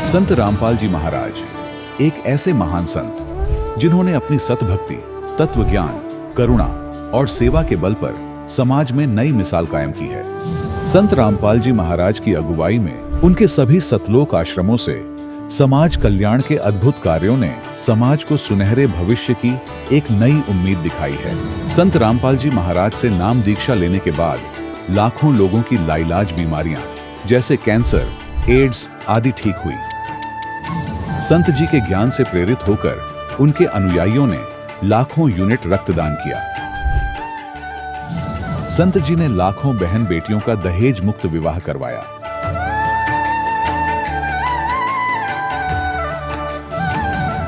संत रामपाल जी महाराज एक ऐसे महान संत जिन्होंने अपनी सतभक्ति, तत्व ज्ञान, करुणा और सेवा के बल पर समाज में नई मिसाल कायम की है। संत रामपाल जी महाराज की अगुवाई में उनके सभी सतलोक आश्रमों से समाज कल्याण के अद्भुत कार्यों ने समाज को सुनहरे भविष्य की एक नई उम्मीद दिखाई है। संत रामपाल जी महाराज से नाम दीक्षा लेने के बाद लाखों लोगों की लाइलाज बीमारियां जैसे कैंसर, एड्स आदि ठीक हुई। संत जी के ज्ञान से प्रेरित होकर उनके अनुयायियों ने लाखों यूनिट रक्तदान किया। संत जी ने लाखों बहन बेटियों का दहेज मुक्त विवाह करवाया।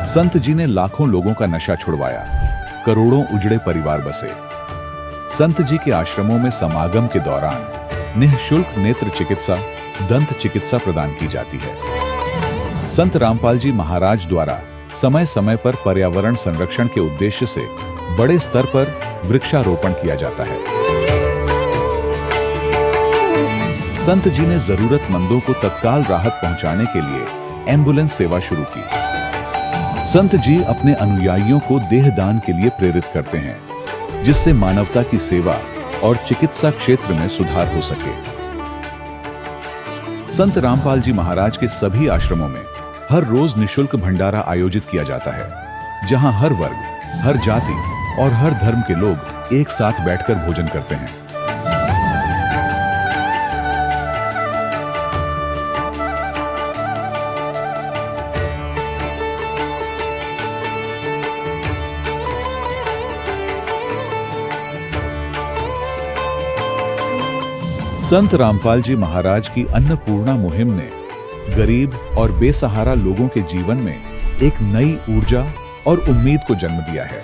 संत जी ने लाखों लोगों का नशा छुड़वाया, करोड़ों उजड़े परिवार बसे। संत जी के आश्रमों में समागम के दौरान निःशुल्क नेत्र चिकित्सा, दंत चिकित्सा प्रदान की जाती है। संत रामपाल जी महाराज द्वारा समय समय पर पर्यावरण संरक्षण के उद्देश्य से बड़े स्तर पर वृक्षारोपण किया जाता है। संत जी ने जरूरतमंदों को तत्काल राहत पहुंचाने के लिए एम्बुलेंस सेवा शुरू की। संत जी अपने अनुयायियों को देहदान के लिए प्रेरित करते हैं, जिससे मानवता की सेवा और चिकित्सा क्षेत्र में सुधार हो सके। संत रामपाल जी महाराज के सभी आश्रमों में हर रोज निःशुल्क भंडारा आयोजित किया जाता है, जहां हर वर्ग, हर जाति और हर धर्म के लोग एक साथ बैठकर भोजन करते हैं। संत रामपाल जी महाराज की अन्नपूर्णा मुहिम ने गरीब और बेसहारा लोगों के जीवन में एक नई ऊर्जा और उम्मीद को जन्म दिया है।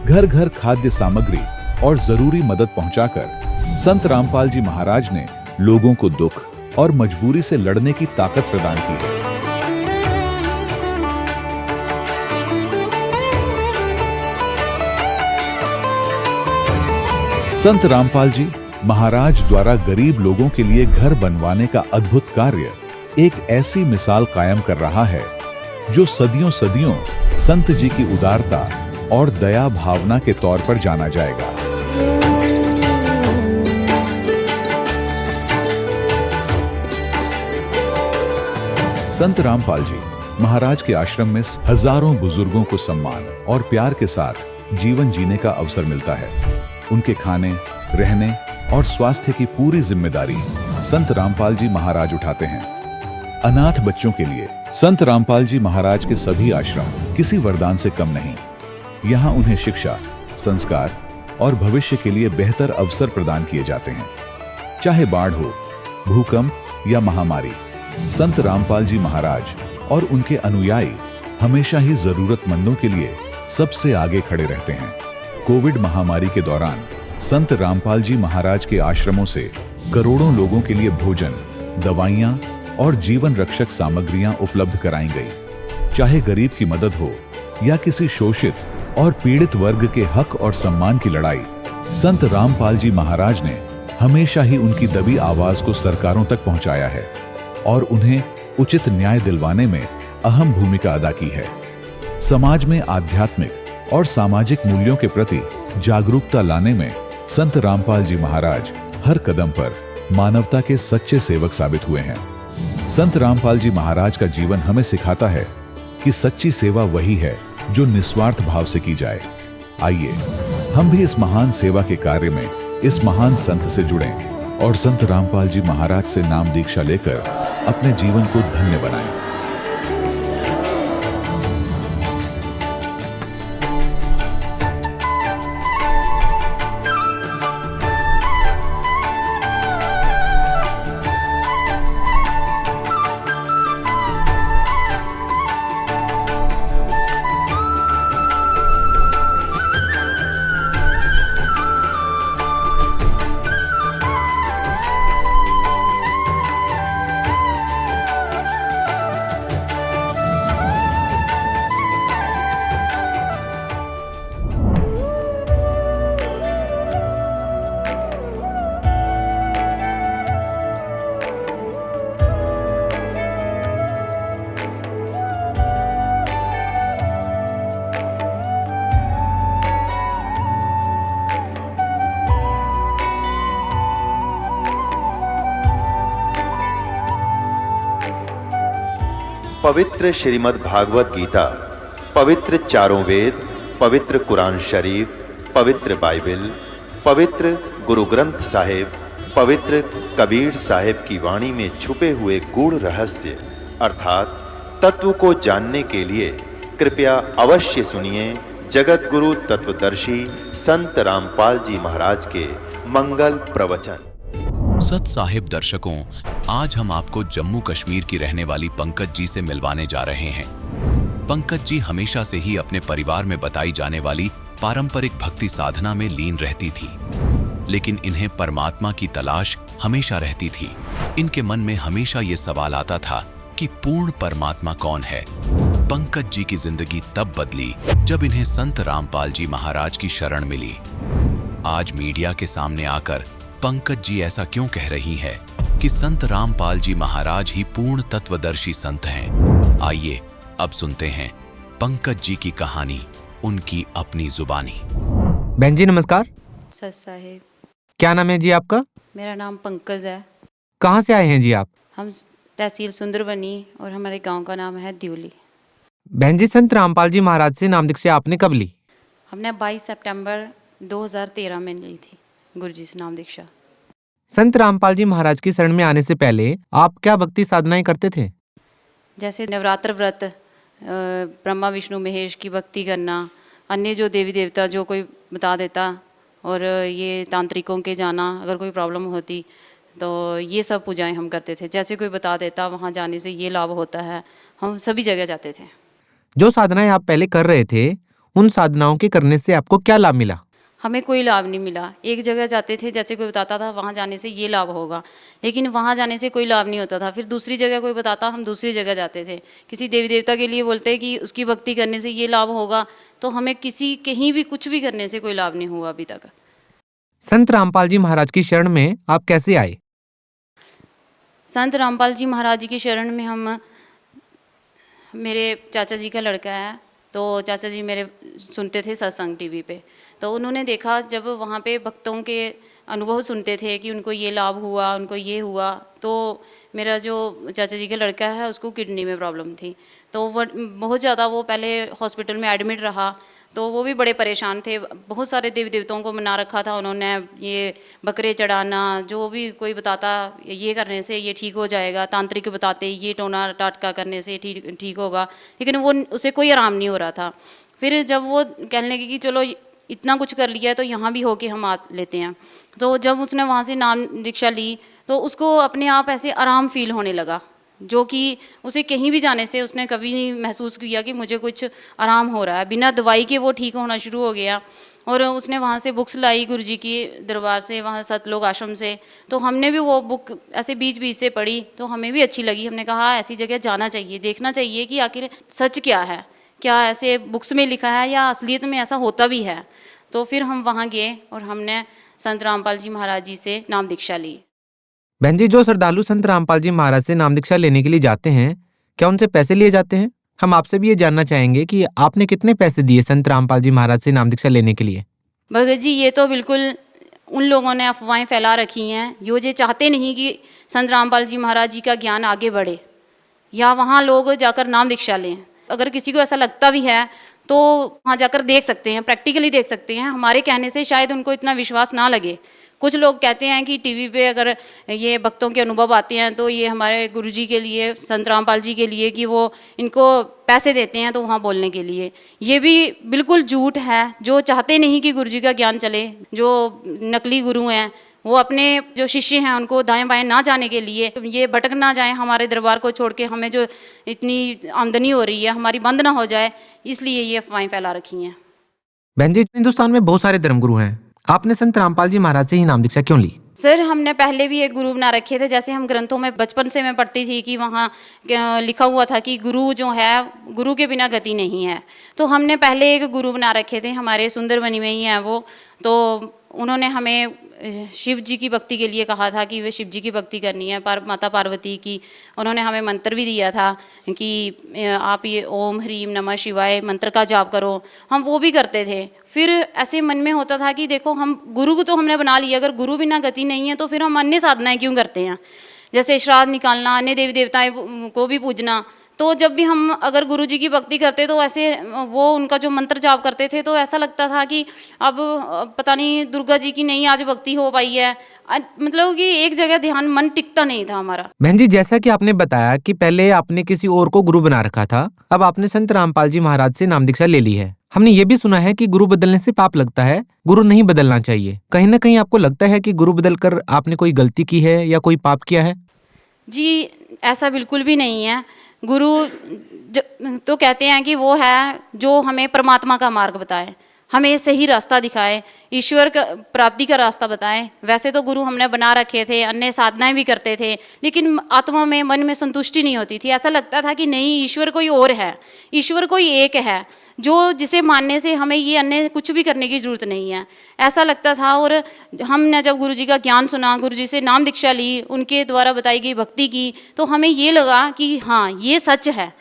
घर घर खाद्य सामग्री और जरूरी मदद पहुंचाकर संत रामपाल जी महाराज ने लोगों को दुख और मजबूरी से लड़ने की ताकत प्रदान की है। संत रामपाल जी महाराज द्वारा गरीब लोगों के लिए घर बनवाने का अद्भुत कार्य एक ऐसी मिसाल कायम कर रहा है जो सदियों सदियों संत जी की उदारता और दया भावना के तौर पर जाना जाएगा। संत रामपाल जी महाराज के आश्रम में हजारों बुजुर्गों को सम्मान और प्यार के साथ जीवन जीने का अवसर मिलता है। उनके खाने, रहने और स्वास्थ्य की पूरी जिम्मेदारी संत रामपाल जी महाराज उठाते हैं। अनाथ बच्चों के लिए संत रामपाल जी महाराज के सभी आश्रम किसी वरदान से कम नहीं। यहाँ उन्हें शिक्षा, संस्कार और भविष्य के लिए बेहतर अवसर प्रदान किए जाते हैं। चाहे बाढ़ हो, भूकंप या महामारी, संत रामपाल जी महाराज और उनके अनुयायी हमेशा ही जरूरतमंदों के लिए सबसे आगे खड़े रहते हैं। कोविड महामारी के दौरान संत रामपाल जी महाराज के आश्रमों से करोड़ों लोगों के लिए भोजन, दवाइयां और जीवन रक्षक सामग्रियां उपलब्ध कराई गई। चाहे गरीब की मदद हो या किसी शोषित और पीड़ित वर्ग के हक और सम्मान की लड़ाई, संत रामपाल जी महाराज ने हमेशा ही उनकी दबी आवाज को सरकारों तक पहुंचाया है और उन्हें उचित न्याय दिलवाने में अहम भूमिका अदा की है। समाज में आध्यात्मिक और सामाजिक मूल्यों के प्रति जागरूकता लाने में संत रामपाल जी महाराज हर कदम पर मानवता के सच्चे सेवक साबित हुए हैं। संत रामपाल जी महाराज का जीवन हमें सिखाता है कि सच्ची सेवा वही है जो निस्वार्थ भाव से की जाए। आइए हम भी इस महान सेवा के कार्य में इस महान संत से जुड़ें और संत रामपाल जी महाराज से नाम दीक्षा लेकर अपने जीवन को धन्य बनाएं। पवित्र श्रीमद् भागवत गीता, पवित्र चारों वेद, पवित्र कुरान शरीफ, पवित्र बाइबल, पवित्र गुरु ग्रंथ साहिब, पवित्र कबीर साहिब की वाणी में छुपे हुए गूढ़ रहस्य अर्थात तत्व को जानने के लिए कृपया अवश्य सुनिए जगत गुरु तत्वदर्शी संत रामपाल जी महाराज के मंगल प्रवचन। सत साहिब दर्शकों, आज हम आपको जम्मू कश्मीर की रहने वाली पंकज जी से मिलवाने जा रहे हैं। पंकज जी हमेशा से ही अपने परिवार में बताई जाने वाली पारंपरिक भक्ति साधना में लीन रहती थी, लेकिन इन्हें परमात्मा की तलाश हमेशा रहती थी। इनके मन में हमेशा ये सवाल आता था कि पूर्ण परमात्मा कौन है। पंकज जी की जिंदगी तब बदली जब इन्हें संत रामपाल जी महाराज की शरण मिली। आज मीडिया के सामने आकर पंकज जी ऐसा क्यों कह रही है कि संत रामपाल जी महाराज ही पूर्ण तत्वदर्शी संत हैं। आइए अब सुनते हैं पंकज जी की कहानी, उनकी अपनी जुबानी। बहन जी नमस्कार। सत साहिब। क्या नाम है जी आपका? मेरा नाम पंकज है। कहाँ से आए हैं जी आप? हम तहसील सुंदरबनी और हमारे गांव का नाम है द्यूली। बहन जी संत रामपाल जी महाराज से नाम दीक्षा आपने कब ली? हमने 22 सितंबर 2013 में ली थी गुरु जी से नाम दीक्षा। संत रामपाल जी महाराज की शरण में आने से पहले आप क्या भक्ति साधनाएं करते थे? जैसे नवरात्र व्रत, ब्रह्मा विष्णु महेश की भक्ति करना, अन्य जो देवी देवता जो कोई बता देता, और ये तांत्रिकों के जाना अगर कोई प्रॉब्लम होती तो ये सब पूजाएं हम करते थे। जैसे कोई बता देता वहाँ जाने से ये लाभ होता है, हम सभी जगह जाते थे। जो साधनाएं आप पहले कर रहे थे उन साधनाओं के करने से आपको क्या लाभ मिला? हमें कोई लाभ नहीं मिला। एक जगह जाते थे, जैसे कोई बताता था वहाँ जाने से ये लाभ होगा, लेकिन वहाँ जाने से कोई लाभ नहीं होता था। फिर दूसरी जगह कोई बताता, हम दूसरी जगह जाते थे। किसी देवी देवता के लिए बोलते कि उसकी भक्ति करने से ये लाभ होगा, तो हमें किसी कहीं भी कुछ भी करने से कोई लाभ नहीं हुआ अभी तक। संत रामपाल जी महाराज की शरण में आप कैसे आए? संत रामपाल जी महाराज जी की शरण में हम, मेरे चाचा जी का लड़का है, तो चाचा जी मेरे सुनते थे सत्संग टीवी पे, तो उन्होंने देखा जब वहाँ पे भक्तों के अनुभव सुनते थे कि उनको ये लाभ हुआ, उनको ये हुआ। तो मेरा जो चाचा जी का लड़का है उसको किडनी में प्रॉब्लम थी, तो वो बहुत ज़्यादा, वो पहले हॉस्पिटल में एडमिट रहा, तो वो भी बड़े परेशान थे। बहुत सारे देवी देवताओं को मना रखा था उन्होंने, ये बकरे चढ़ाना, जो भी कोई बताता ये करने से ये ठीक हो जाएगा, तांत्रिक बताते ये टोना टाटका करने से ठीक होगा, लेकिन वो उसे कोई आराम नहीं हो रहा था। फिर जब वो कहने लगे कि चलो इतना कुछ कर लिया है तो यहाँ भी होके हम आ लेते हैं, तो जब उसने वहाँ से नाम दीक्षा ली तो उसको अपने आप ऐसे आराम फील होने लगा, जो कि उसे कहीं भी जाने से उसने कभी नहीं महसूस किया कि मुझे कुछ आराम हो रहा है। बिना दवाई के वो ठीक होना शुरू हो गया। और उसने वहाँ से बुक्स लाई गुरु जी की दरबार से, वहाँ सतलोक आश्रम से, तो हमने भी वो बुक ऐसे बीच बीच से पढ़ी, तो हमें भी अच्छी लगी। हमने कहा ऐसी जगह जाना चाहिए, देखना चाहिए कि आखिर सच क्या है, क्या ऐसे बुक्स में लिखा है या असलियत में ऐसा होता भी है। तो फिर हम वहाँ गए और हमने संत रामपाल जी महाराज जी से नाम दीक्षा ली। बहन जी जो श्रद्धालु संत रामपाल जी महाराज से नाम दीक्षा लेने के लिए जाते हैं, क्या उनसे पैसे लिए जाते हैं? हम आपसे भी ये जानना चाहेंगे कि आपने कितने पैसे दिए संत रामपाल जी महाराज से नाम दीक्षा लेने के लिए? भगत जी ये तो बिल्कुल उन लोगों ने अफवाहें फैला रखी हैं, ये चाहते नहीं कि संत रामपाल जी महाराज जी का ज्ञान आगे बढ़े या वहाँ लोग जाकर नाम दीक्षा लें। अगर किसी को ऐसा लगता भी है तो वहाँ जाकर देख सकते हैं, प्रैक्टिकली देख सकते हैं। हमारे कहने से शायद उनको इतना विश्वास ना लगे। कुछ लोग कहते हैं कि टीवी पे अगर ये भक्तों के अनुभव आते हैं तो ये हमारे गुरुजी के लिए, संत रामपाल जी के लिए, कि वो इनको पैसे देते हैं तो वहाँ बोलने के लिए। ये भी बिल्कुल झूठ है। जो चाहते नहीं कि गुरुजी का ज्ञान चले, जो नकली गुरु हैं, वो अपने जो शिष्य हैं उनको दाएं बाएं ना जाने के लिए, ये भटक ना जाएं हमारे दरबार को छोड़ के, हमें जो इतनी आमदनी हो रही है हमारी बंद ना हो जाए, इसलिए ये अफवाहें फैला रखी हैं। बहन जी हिंदुस्तान में बहुत सारे धर्मगुरु हैं, आपने संत रामपाल जी महाराज से ही नाम दीक्षा क्यों ली? सर हमने पहले भी एक गुरु बना रखे थे। जैसे हम ग्रंथों में बचपन से मैं पढ़ती थी कि वहाँ लिखा हुआ था कि गुरु जो है, गुरु के बिना गति नहीं है। तो हमने पहले एक गुरु बना रखे थे, हमारे सुंदरबनी में ही हैं वो। तो उन्होंने हमें शिव जी की भक्ति के लिए कहा था कि वे शिव जी की भक्ति करनी है, माता पार्वती की। उन्होंने हमें मंत्र भी दिया था कि आप ये ओम ह्रीम नमः शिवाय मंत्र का जाप करो। हम वो भी करते थे। फिर ऐसे मन में होता था कि देखो हम गुरु को तो हमने बना लिया, अगर गुरु बिना गति नहीं है तो फिर हम अन्य साधनाएं क्यों करते हैं। जैसे श्राद्ध निकालना, अन्य देवी देवताएं को भी पूजना, तो जब भी हम अगर गुरुजी की भक्ति करते तो ऐसे वो उनका जो मंत्र जाप करते थे तो ऐसा लगता था कि अब पता नहीं दुर्गा जी की नहीं आज भक्ति हो पाई है। मतलब कि एक जगह ध्यान मन टिकता नहीं था हमारा। बहन जी, जैसा कि आपने बताया कि पहले आपने किसी और को गुरु बना रखा था, अब आपने संत रामपाल जी महाराज से नाम दीक्षा ले ली है। हमने ये भी सुना है कि गुरु बदलने से पाप लगता है, गुरु नहीं बदलना चाहिए। कहीं ना कहीं आपको लगता है कि गुरु बदलकर आपने कोई गलती की है या कोई पाप किया है? जी, ऐसा बिल्कुल भी नहीं है। गुरु तो कहते हैं कि वो है जो हमें परमात्मा का मार्ग बताए, हमें सही रास्ता दिखाए, ईश्वर का प्राप्ति का रास्ता बताए। वैसे तो गुरु हमने बना रखे थे, अन्य साधनाएं भी करते थे, लेकिन आत्मा में मन में संतुष्टि नहीं होती थी। ऐसा लगता था कि नहीं, ईश्वर कोई और है, ईश्वर कोई एक है जो जिसे मानने से हमें ये अन्य कुछ भी करने की जरूरत नहीं है, ऐसा लगता था। और हमने जब गुरुजी का ज्ञान सुना, गुरुजी से नाम दीक्षा ली, उनके द्वारा बताई गई भक्ति की, तो हमें ये लगा कि हाँ, ये सच है।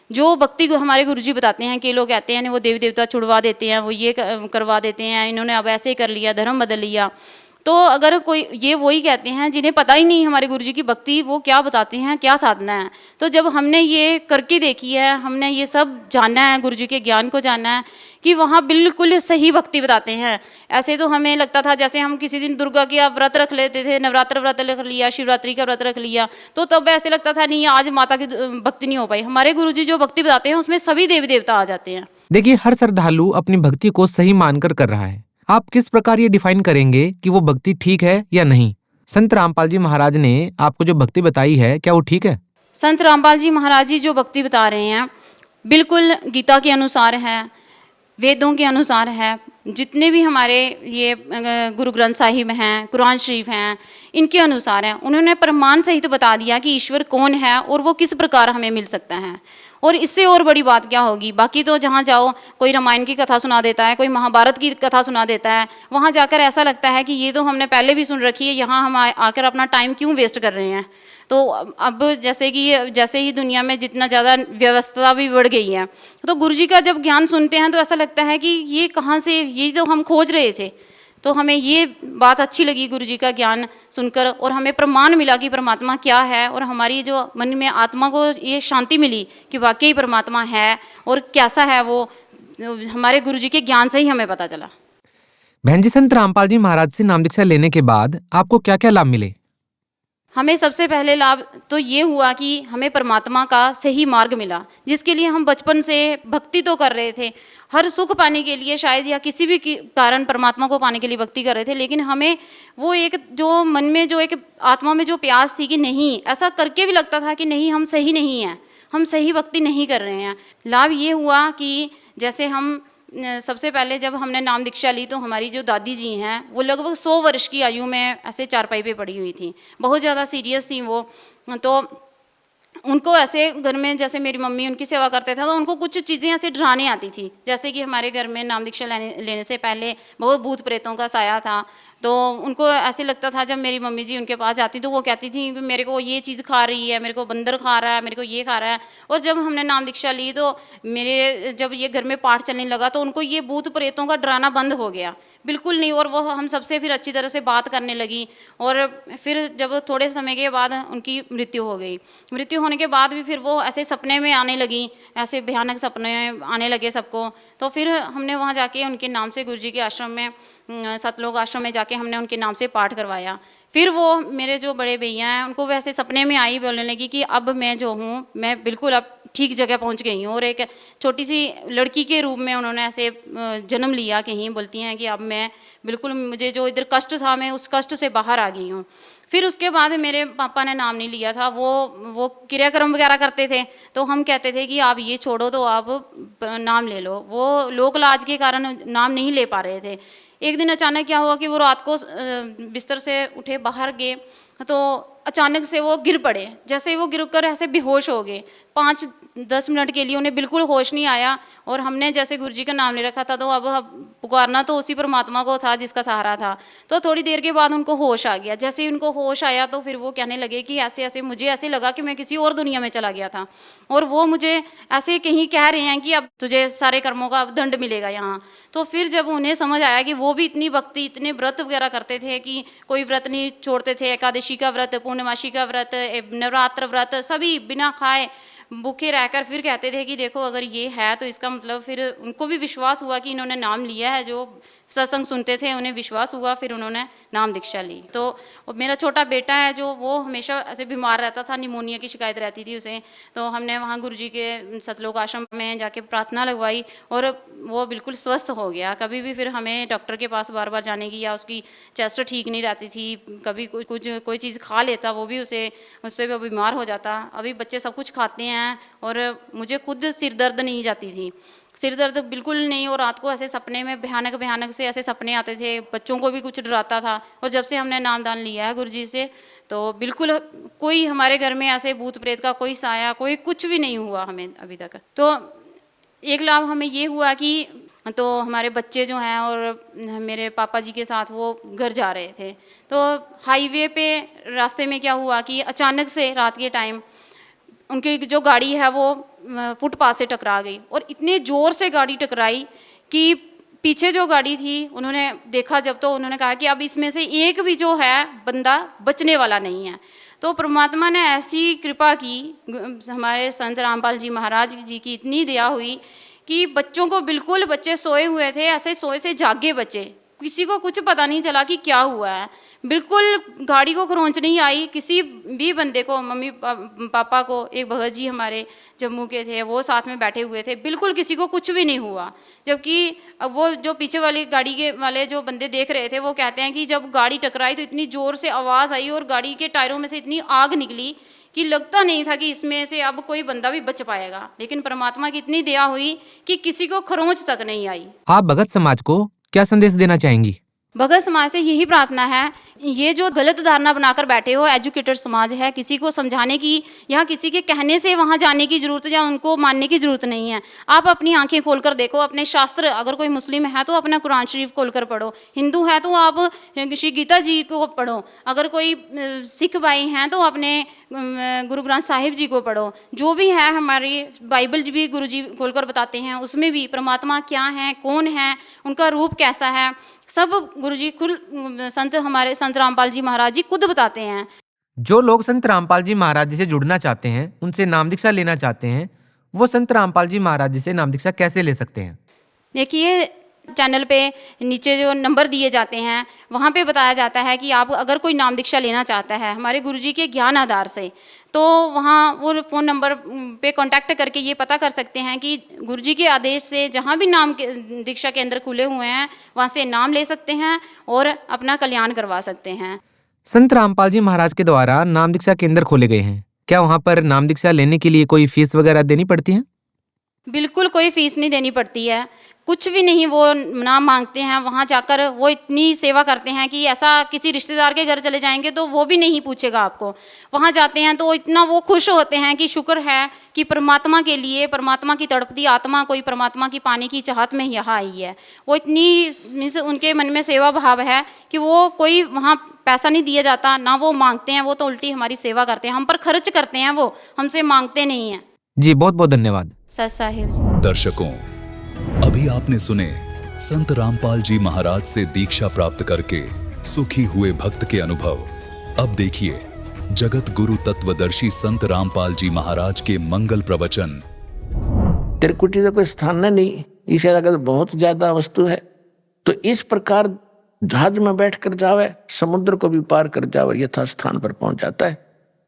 जो भक्ति को हमारे गुरुजी बताते हैं कि लोग कहते हैं वो देवी देवता छुड़वा देते हैं, वो ये करवा देते हैं, इन्होंने अब ऐसे कर लिया, धर्म बदल लिया। तो अगर कोई ये वही कहते हैं जिन्हें पता ही नहीं हमारे गुरुजी की भक्ति वो क्या बताते हैं, क्या साधना है। तो जब हमने ये करके देखी है, हमने ये सब जाना है, गुरुजी के ज्ञान को जाना है कि वहाँ बिल्कुल सही भक्ति बताते हैं। ऐसे तो हमें लगता था जैसे हम किसी दिन दुर्गा का व्रत रख लेते थे, नवरात्र व्रत रख लिया, शिवरात्रि का व्रत रख लिया, तो तब ऐसे लगता था नहीं, आज माता की भक्ति नहीं हो पाई। हमारे गुरुजी जो भक्ति बताते हैं उसमें सभी देवी देवता आ जाते हैं। देखिए, हर श्रद्धालु अपनी भक्ति को सही मानकर कर रहा है। आप किस प्रकार ये डिफाइन करेंगे कि वो भक्ति ठीक है या नहीं? संत रामपाल जी महाराज ने आपको जो भक्ति बताई है, क्या वो ठीक है? संत रामपाल जी महाराज जी जो भक्ति बता रहे हैं बिल्कुल गीता के अनुसार है, वेदों के अनुसार है। जितने भी हमारे ये गुरु ग्रंथ साहिब हैं, कुरान शरीफ हैं, इनके अनुसार है। उन्होंने प्रमाण सहित बता दिया कि ईश्वर कौन है और वो किस प्रकार हमें मिल सकता है। और इससे और बड़ी बात क्या होगी? बाकी तो जहाँ जाओ कोई रामायण की कथा सुना देता है, कोई महाभारत की कथा सुना देता है, वहाँ जाकर ऐसा लगता है कि ये तो हमने पहले भी सुन रखी है, यहाँ हम आकर अपना टाइम क्यों वेस्ट कर रहे हैं। तो अब जैसे ही दुनिया में जितना ज़्यादा व्यवस्था भी बढ़ गई है, तो गुरुजी का जब ज्ञान सुनते हैं तो ऐसा लगता है कि ये कहाँ से, ये तो हम खोज रहे थे। तो हमें ये बात अच्छी लगी गुरुजी का ज्ञान सुनकर, और हमें प्रमाण मिला कि परमात्मा क्या है, और हमारी जो मन में आत्मा को ये शांति मिली कि वाकई परमात्मा है और कैसा है वो, हमारे गुरुजी के ज्ञान से ही हमें पता चला। बहन जी, संत रामपाल जी महाराज से नाम दीक्षा लेने के बाद आपको क्या क्या लाभ मिले? हमें सबसे पहले लाभ तो ये हुआ कि हमें परमात्मा का सही मार्ग मिला, जिसके लिए हम बचपन से भक्ति तो कर रहे थे, हर सुख पाने के लिए शायद या किसी भी कारण परमात्मा को पाने के लिए भक्ति कर रहे थे, लेकिन हमें वो एक जो मन में जो एक आत्मा में जो प्यास थी कि नहीं, ऐसा करके भी लगता था कि नहीं, हम सही नहीं हैं, हम सही भक्ति नहीं कर रहे हैं। लाभ ये हुआ कि जैसे हम सबसे पहले जब हमने नाम दीक्षा ली तो हमारी जो दादी जी हैं वो लगभग 100 वर्ष की आयु में ऐसे चारपाई पे पड़ी हुई थी, बहुत ज़्यादा सीरियस थी वो। तो उनको ऐसे घर में जैसे मेरी मम्मी उनकी सेवा करते थे तो उनको कुछ चीज़ें ऐसे डराने आती थी, जैसे कि हमारे घर में नाम दीक्षा लेने से पहले बहुत भूत प्रेतों का साया था। तो उनको ऐसे लगता था जब मेरी मम्मी जी उनके पास जाती तो वो कहती थी कि मेरे को ये चीज़ खा रही है, मेरे को बंदर खा रहा है, मेरे को ये खा रहा है। और जब हमने नाम दीक्षा ली तो मेरे जब ये घर में पाठ चलने लगा तो उनको ये भूत प्रेतों का डराना बंद हो गया, बिल्कुल नहीं। और वो हम सबसे फिर अच्छी तरह से बात करने लगी। और फिर जब थोड़े समय के बाद उनकी मृत्यु हो गई, मृत्यु होने के बाद भी फिर वो ऐसे सपने में आने लगी, ऐसे भयानक सपने आने लगे सबको। तो फिर हमने वहाँ जाके उनके नाम से गुरुजी के आश्रम में, सतलोक आश्रम में जाके हमने उनके नाम से पाठ करवाया। फिर वो मेरे जो बड़े भैया हैं उनको वैसे सपने में आई, बोलने लगी कि अब मैं जो हूँ मैं बिल्कुल अब ठीक जगह पहुँच गई हूँ। और एक छोटी सी लड़की के रूप में उन्होंने ऐसे जन्म लिया कहीं, बोलती हैं कि अब मैं बिल्कुल, मुझे जो इधर कष्ट था मैं उस कष्ट से बाहर आ गई हूँ। फिर उसके बाद मेरे पापा ने नाम नहीं लिया था, वो क्रियाक्रम वगैरह करते थे, तो हम कहते थे कि आप ये छोड़ो तो आप नाम ले लो। वो लोक लाज के कारण नाम नहीं ले पा रहे थे। एक दिन अचानक क्या हुआ कि वो रात को बिस्तर से उठे, बाहर गए तो अचानक से वो गिर पड़े। जैसे वो गिर कर ऐसे बेहोश हो गए, 5-10 मिनट के लिए उन्हें बिल्कुल होश नहीं आया। और हमने जैसे गुरुजी का नाम ले रखा था तो अब पुकारना तो उसी परमात्मा को था जिसका सहारा था। तो थोड़ी देर के बाद उनको होश आ गया। जैसे ही उनको होश आया तो फिर वो कहने लगे कि ऐसे ऐसे मुझे ऐसे लगा कि मैं किसी और दुनिया में चला गया था, और वो मुझे ऐसे कहीं कह रहे हैं कि अब तुझे सारे कर्मों का दंड मिलेगा यहाँ। तो फिर जब उन्हें समझ आया कि वो भी इतनी भक्ति, इतने व्रत वगैरह करते थे कि कोई व्रत नहीं छोड़ते थे, एकादशी का व्रत, पूर्णमासी का व्रत, नवरात्र व्रत, सभी बिना खाए भूखे रहकर फिर कहते थे कि देखो अगर ये है तो इसका मतलब, फिर उनको भी विश्वास हुआ कि इन्होंने नाम लिया है, जो सत्संग सुनते थे उन्हें विश्वास हुआ, फिर उन्होंने नाम दीक्षा ली। तो मेरा छोटा बेटा है जो वो हमेशा ऐसे बीमार रहता था, निमोनिया की शिकायत रहती थी उसे, तो हमने वहाँ गुरुजी के सतलोक आश्रम में जाके प्रार्थना लगवाई और वो बिल्कुल स्वस्थ हो गया। कभी भी फिर हमें डॉक्टर के पास बार बार जाने की, या उसकी चेस्ट ठीक नहीं रहती थी, कभी कोई चीज़ खा लेता वो भी उससे वो बीमार हो जाता। अभी बच्चे सब कुछ खाते हैं और मुझे खुद सिर दर्द नहीं जाती थी, सिर दर्द बिल्कुल नहीं। और रात को ऐसे सपने में भयानक भयानक से ऐसे सपने आते थे, बच्चों को भी कुछ डराता था। और जब से हमने नामदान लिया है गुरुजी से, तो बिल्कुल कोई हमारे घर में ऐसे भूत प्रेत का कोई साया, कोई कुछ भी नहीं हुआ हमें अभी तक। तो एक लाभ हमें ये हुआ कि तो हमारे बच्चे जो हैं और मेरे पापा जी के साथ वो घर जा रहे थे, तो हाईवे पे रास्ते में क्या हुआ कि अचानक से रात के टाइम उनकी जो गाड़ी है वो फुटपाथ से टकरा गई, और इतने ज़ोर से गाड़ी टकराई कि पीछे जो गाड़ी थी उन्होंने देखा जब, तो उन्होंने कहा कि अब इसमें से एक भी जो है बंदा बचने वाला नहीं है। तो परमात्मा ने ऐसी कृपा की, हमारे संत रामपाल जी महाराज जी की इतनी दया हुई कि बच्चों को बिल्कुल, बच्चे सोए हुए थे, ऐसे सोए से जागे बच्चे, किसी को कुछ पता नहीं चला कि क्या हुआ है। बिल्कुल गाड़ी को खरोंच नहीं आई किसी भी बंदे को, मम्मी पापा को, एक भगत जी हमारे जम्मू के थे वो साथ में बैठे हुए थे, बिल्कुल किसी को कुछ भी नहीं हुआ। जबकि अब वो जो पीछे वाली गाड़ी के वाले जो बंदे देख रहे थे वो कहते हैं कि जब गाड़ी टकराई तो इतनी ज़ोर से आवाज़ आई और गाड़ी के टायरों में से इतनी आग निकली कि लगता नहीं था कि इसमें से अब कोई बंदा भी बच पाएगा। लेकिन परमात्मा की इतनी दया हुई कि किसी को खरोंच तक नहीं आई। आप भगत समाज को क्या संदेश देना चाहेंगी? भगत समाज से यही प्रार्थना है, ये जो गलत धारणा बनाकर बैठे हो, एजुकेटेड समाज है, किसी को समझाने की या किसी के कहने से वहाँ जाने की ज़रूरत या उनको मानने की ज़रूरत नहीं है। आप अपनी आंखें खोलकर देखो, अपने शास्त्र, अगर कोई मुस्लिम है तो अपना कुरान शरीफ खोलकर पढ़ो, हिंदू है तो आप श्री गीता जी को पढ़ो, अगर कोई सिख भाई हैं तो अपने गुरु ग्रंथ साहिब जी को पढ़ो। जो भी है हमारी बाइबल भी गुरु जी खोलकर बताते हैं, उसमें भी परमात्मा क्या है, कौन है, उनका रूप कैसा है, सब गुरुजी खुद हमारे संत रामपाल जी महाराज जी खुद बताते हैं। जो लोग संत रामपाल जी महाराज जी से जुड़ना चाहते हैं, उनसे नाम दीक्षा लेना चाहते हैं, वो संत रामपाल जी महाराज जी से नाम दीक्षा कैसे ले सकते हैं? देखिए, चैनल पे नीचे जो नंबर दिए जाते हैं वहाँ पे बताया जाता है कि आप अगर कोई नाम दीक्षा लेना चाहता है हमारे गुरुजी के ज्ञान आधार से, तो वहाँ वो फ़ोन नंबर पे कांटेक्ट करके ये पता कर सकते हैं कि गुरुजी के आदेश से जहाँ भी नाम दीक्षा केंद्र खुले हुए हैं वहाँ से नाम ले सकते हैं और अपना कल्याण करवा सकते हैं। संत रामपाल जी महाराज के द्वारा नाम दीक्षा केंद्र खोले गए हैं, क्या वहाँ पर नाम दीक्षा लेने के लिए कोई फीस वगैरह देनी पड़ती है? बिल्कुल कोई फीस नहीं देनी पड़ती है, कुछ भी नहीं, वो नाम मांगते हैं, वहाँ जाकर वो इतनी सेवा करते हैं कि ऐसा किसी रिश्तेदार के घर चले जाएंगे तो वो भी नहीं पूछेगा आपको। वहाँ जाते हैं तो इतना वो खुश होते हैं कि शुक्र है कि परमात्मा के लिए, परमात्मा की तड़पती आत्मा कोई परमात्मा की पाने की चाहत में यहाँ आई है। वो इतनी मीन्स उनके मन में सेवा भाव है कि वो कोई वहाँ पैसा नहीं दिया जाता, ना वो मांगते हैं, वो तो उल्टी हमारी सेवा करते हैं, हम पर खर्च करते हैं, वो हमसे मांगते नहीं हैं। जी बहुत बहुत धन्यवाद। सत साहिब। दर्शकों, अभी आपने सुने संत रामपाल जी महाराज से दीक्षा प्राप्त करके सुखी हुए भक्त के अनुभव। अब देखिए जगत गुरु तत्वदर्शी संत रामपाल जी महाराज के मंगल प्रवचन। त्रिकुटी का कोई स्थान नहीं, इसे अगर बहुत ज्यादा वस्तु है तो इस प्रकार जहाज में बैठ कर जावे, समुद्र को भी पार कर जावे, यथा स्थान पर पहुंच जाता है।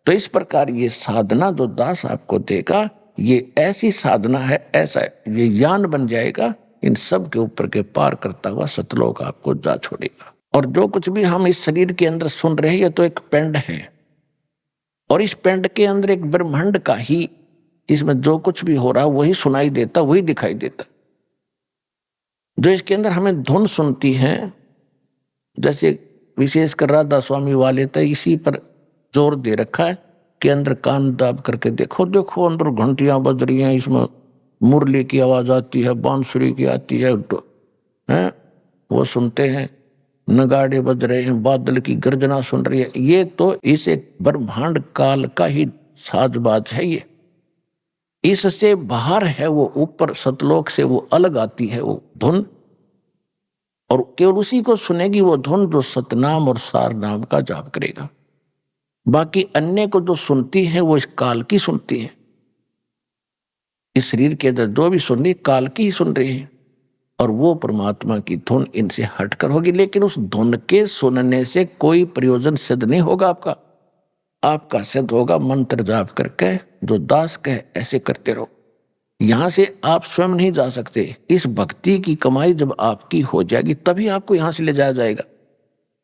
तो इस प्रकार ये साधना जो दास आपको देगा, ये ऐसी साधना है, ऐसा ये यान बन जाएगा, इन सब के ऊपर के पार करता हुआ सतलोक आपको जा छोड़ेगा। और जो कुछ भी हम इस शरीर के अंदर सुन रहे हैं, ये तो एक पिंड है, और इस पिंड के अंदर एक ब्रह्मांड का ही, इसमें जो कुछ भी हो रहा है वही सुनाई देता, वही दिखाई देता। जो इसके अंदर हमें धुन सुनती है, जैसे विशेषकर राधा स्वामी वाले तो इसी पर जोर दे रखा है के अंदर कान दाब करके देखो, देखो अंदर घंटियां बज रही हैं, इसमें मुरली की आवाज आती है, बांसुरी की आती है, वो सुनते हैं, नगाड़े बज रहे हैं, बादल की गर्जना सुन रही है। ये तो इस एक ब्रह्मांड काल का ही साजबाज है। ये इससे बाहर है, वो ऊपर सतलोक से वो अलग आती है वो धुन, और केवल उसी को सुनेगी वो धुन जो सतनाम और सार नाम का जाप करेगा। बाकी अन्य को जो सुनती है वो इस काल की सुनती है। इस शरीर के अंदर जो भी सुन रही काल की ही सुन रही है, और वो परमात्मा की धुन इनसे हटकर होगी। लेकिन उस धुन के सुनने से कोई प्रयोजन सिद्ध नहीं होगा आपका। आपका सिद्ध होगा मंत्र जाप करके, जो दास कहे ऐसे करते रहो। यहां से आप स्वयं नहीं जा सकते। इस भक्ति की कमाई जब आपकी हो जाएगी तभी आपको यहां से ले जाया जाएगा।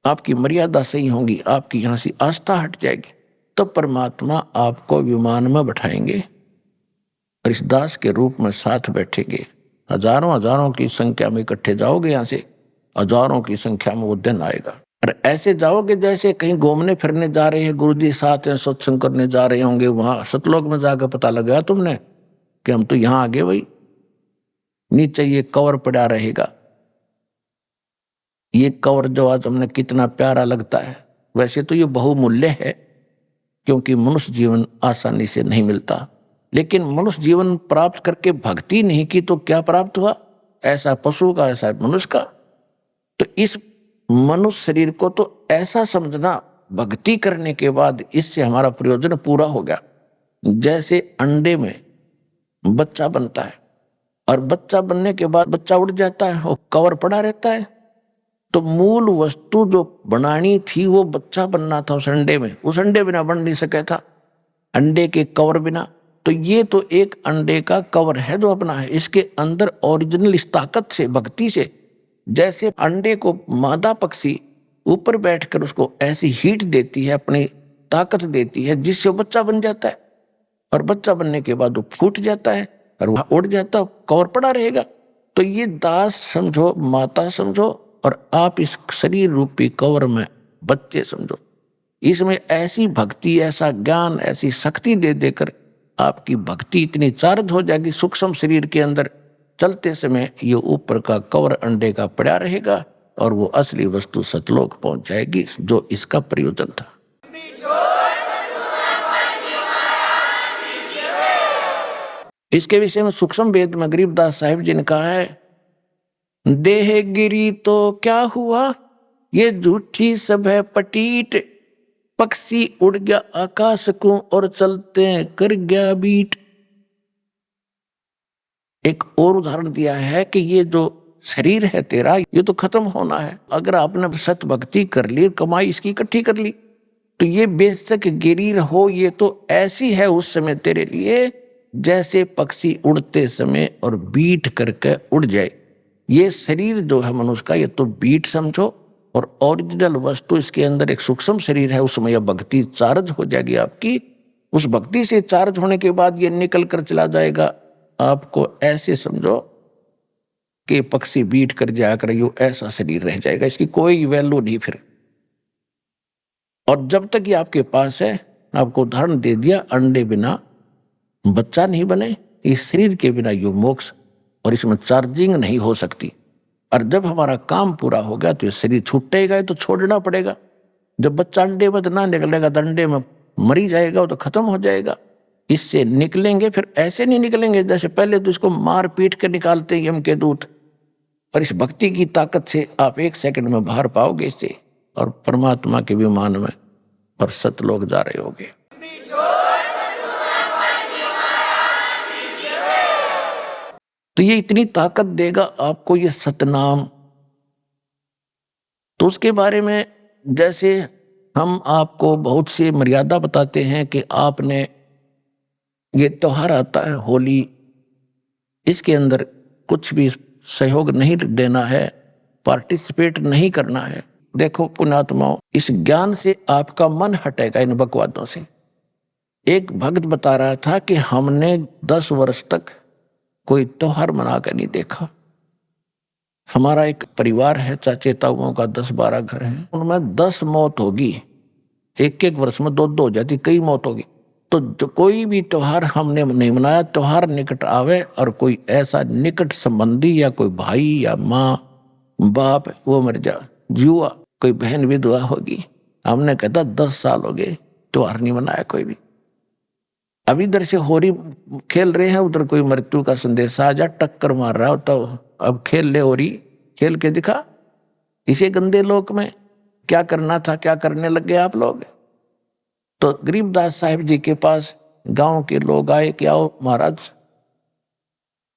आपकी मर्यादा सही होगी, आपकी यहां से आस्था हट जाएगी, तब परमात्मा आपको विमान में बैठाएंगे और इस दास के रूप में साथ बैठेंगे। हजारों हजारों की संख्या में इकट्ठे जाओगे, यहां से हजारों की संख्या में वो दिन आएगा। और ऐसे जाओगे जैसे कहीं घूमने फिरने जा रहे हैं, गुरुजी साथ हैं, सत्संग करने जा रहे होंगे। वहां सतलोक में जाकर पता लगा तुमने कि हम तो यहां आ गए भाई, नीचे ये कवर पड़ा रहेगा। ये कवर जो आज हमने कितना प्यारा लगता है, वैसे तो ये बहुमूल्य है, क्योंकि मनुष्य जीवन आसानी से नहीं मिलता। लेकिन मनुष्य जीवन प्राप्त करके भक्ति नहीं की तो क्या प्राप्त हुआ? ऐसा पशु का, ऐसा मनुष्य का। तो इस मनुष्य शरीर को तो ऐसा समझना, भक्ति करने के बाद इससे हमारा प्रयोजन पूरा हो गया। जैसे अंडे में बच्चा बनता है और बच्चा बनने के बाद बच्चा उड़ जाता है और कवर पड़ा रहता है, तो मूल वस्तु जो बनानी थी वो बच्चा बनना था उस अंडे में। उस अंडे बिना बन नहीं सके था, अंडे के कवर बिना। तो ये तो एक अंडे का कवर है जो अपना है। इसके अंदर ओरिजिनल इस ताकत से, भक्ति से, जैसे अंडे को मादा पक्षी ऊपर बैठकर उसको ऐसी हीट देती है, अपनी ताकत देती है, जिससे वो बच्चा बन जाता है। और बच्चा बनने के बाद वो फूट जाता है और वहां उड़ जाता है, कवर पड़ा रहेगा। तो ये दास समझो, माता समझो, और आप इस शरीर रूपी कवर में बच्चे समझो। इसमें ऐसी भक्ति, ऐसा ज्ञान, ऐसी शक्ति दे देकर आपकी भक्ति इतनी चार्ज हो जाएगी सूक्ष्म शरीर के अंदर, चलते समय ये ऊपर का कवर अंडे का पड़ा रहेगा और वो असली वस्तु सतलोक पहुंच जाएगी, जो इसका प्रयोजन था। इसके विषय में सूक्ष्म वेद में गरीबदास साहिब जी ने कहा है, देह गिरी तो क्या हुआ, ये झूठी सब है पटीट, पक्षी उड़ गया आकाश को और चलते कर गया बीट। एक और उदाहरण दिया है कि ये जो शरीर है तेरा, ये तो खत्म होना है। अगर आपने सत भक्ति कर ली, कमाई इसकी इकट्ठी कर ली, तो ये बेशक गिरी हो, ये तो ऐसी है उस समय तेरे लिए जैसे पक्षी उड़ते समय और बीट करके उड़ जाए। ये शरीर जो है मनुष्य का, ये तो बीट समझो, और ओरिजिनल वस्तु इसके अंदर एक सूक्ष्म शरीर है। उसमें यह भक्ति चार्ज हो जाएगी आपकी। उस भक्ति से चार्ज होने के बाद ये निकल कर चला जाएगा। आपको ऐसे समझो कि पक्षी बीट कर जाया कर, यो ऐसा शरीर रह जाएगा, इसकी कोई वैल्यू नहीं फिर। और जब तक ये आपके पास है, आपको उदाहरण दे दिया, अंडे बिना बच्चा नहीं बने, इस शरीर के बिना यो मोक्ष, और इसमें चार्जिंग नहीं हो सकती। और जब हमारा काम पूरा हो गया तो ये शरीर छूटेगा, तो छोड़ना पड़ेगा। जब बच्चा अंडे में ना निकलेगा तो अंडे में मरी जाएगा, वो तो खत्म हो जाएगा। इससे निकलेंगे, फिर ऐसे नहीं निकलेंगे जैसे पहले तो इसको मार पीट कर निकालते हैं यम के दूत। और इस भक्ति की ताकत से आप 1 सेकंड में बाहर पाओगे इससे, और परमात्मा के विमान में और सतलोक जा रहे होगे। तो ये इतनी ताकत देगा आपको ये सतनाम। तो उसके बारे में जैसे हम आपको बहुत सी मर्यादा बताते हैं कि आपने ये त्योहार आता है होली, इसके अंदर कुछ भी सहयोग नहीं देना है, पार्टिसिपेट नहीं करना है। देखो पुण्यात्माओं, इस ज्ञान से आपका मन हटेगा इन बकवादों से। एक भक्त बता रहा था कि हमने 10 वर्ष तक कोई त्योहार मना कर नहीं देखा। हमारा एक परिवार है, चाचे ताऊओं का 10-12 घर हैं, उनमें 10 मौत होगी, एक वर्ष में 2 हो जाती, कई मौत होगी। तो जो कोई भी त्योहार हमने नहीं मनाया। त्योहार निकट आवे और कोई ऐसा निकट संबंधी या कोई भाई या माँ बाप वो मर जा, जुआ, कोई बहन विधवा होगी, हमने कहता 10 साल हो गए त्योहार नहीं मनाया कोई भी। अब इधर से होरी खेल रहे हैं, उधर कोई मृत्यु का संदेश आ जा, टक्कर मार रहा हो, तो अब खेल ले होरी, खेल के दिखा। इसे गंदे लोक में क्या करना था, क्या करने लग गए आप लोग। तो गरीबदास साहिब जी के पास गांव के लोग आए कि आओ महाराज,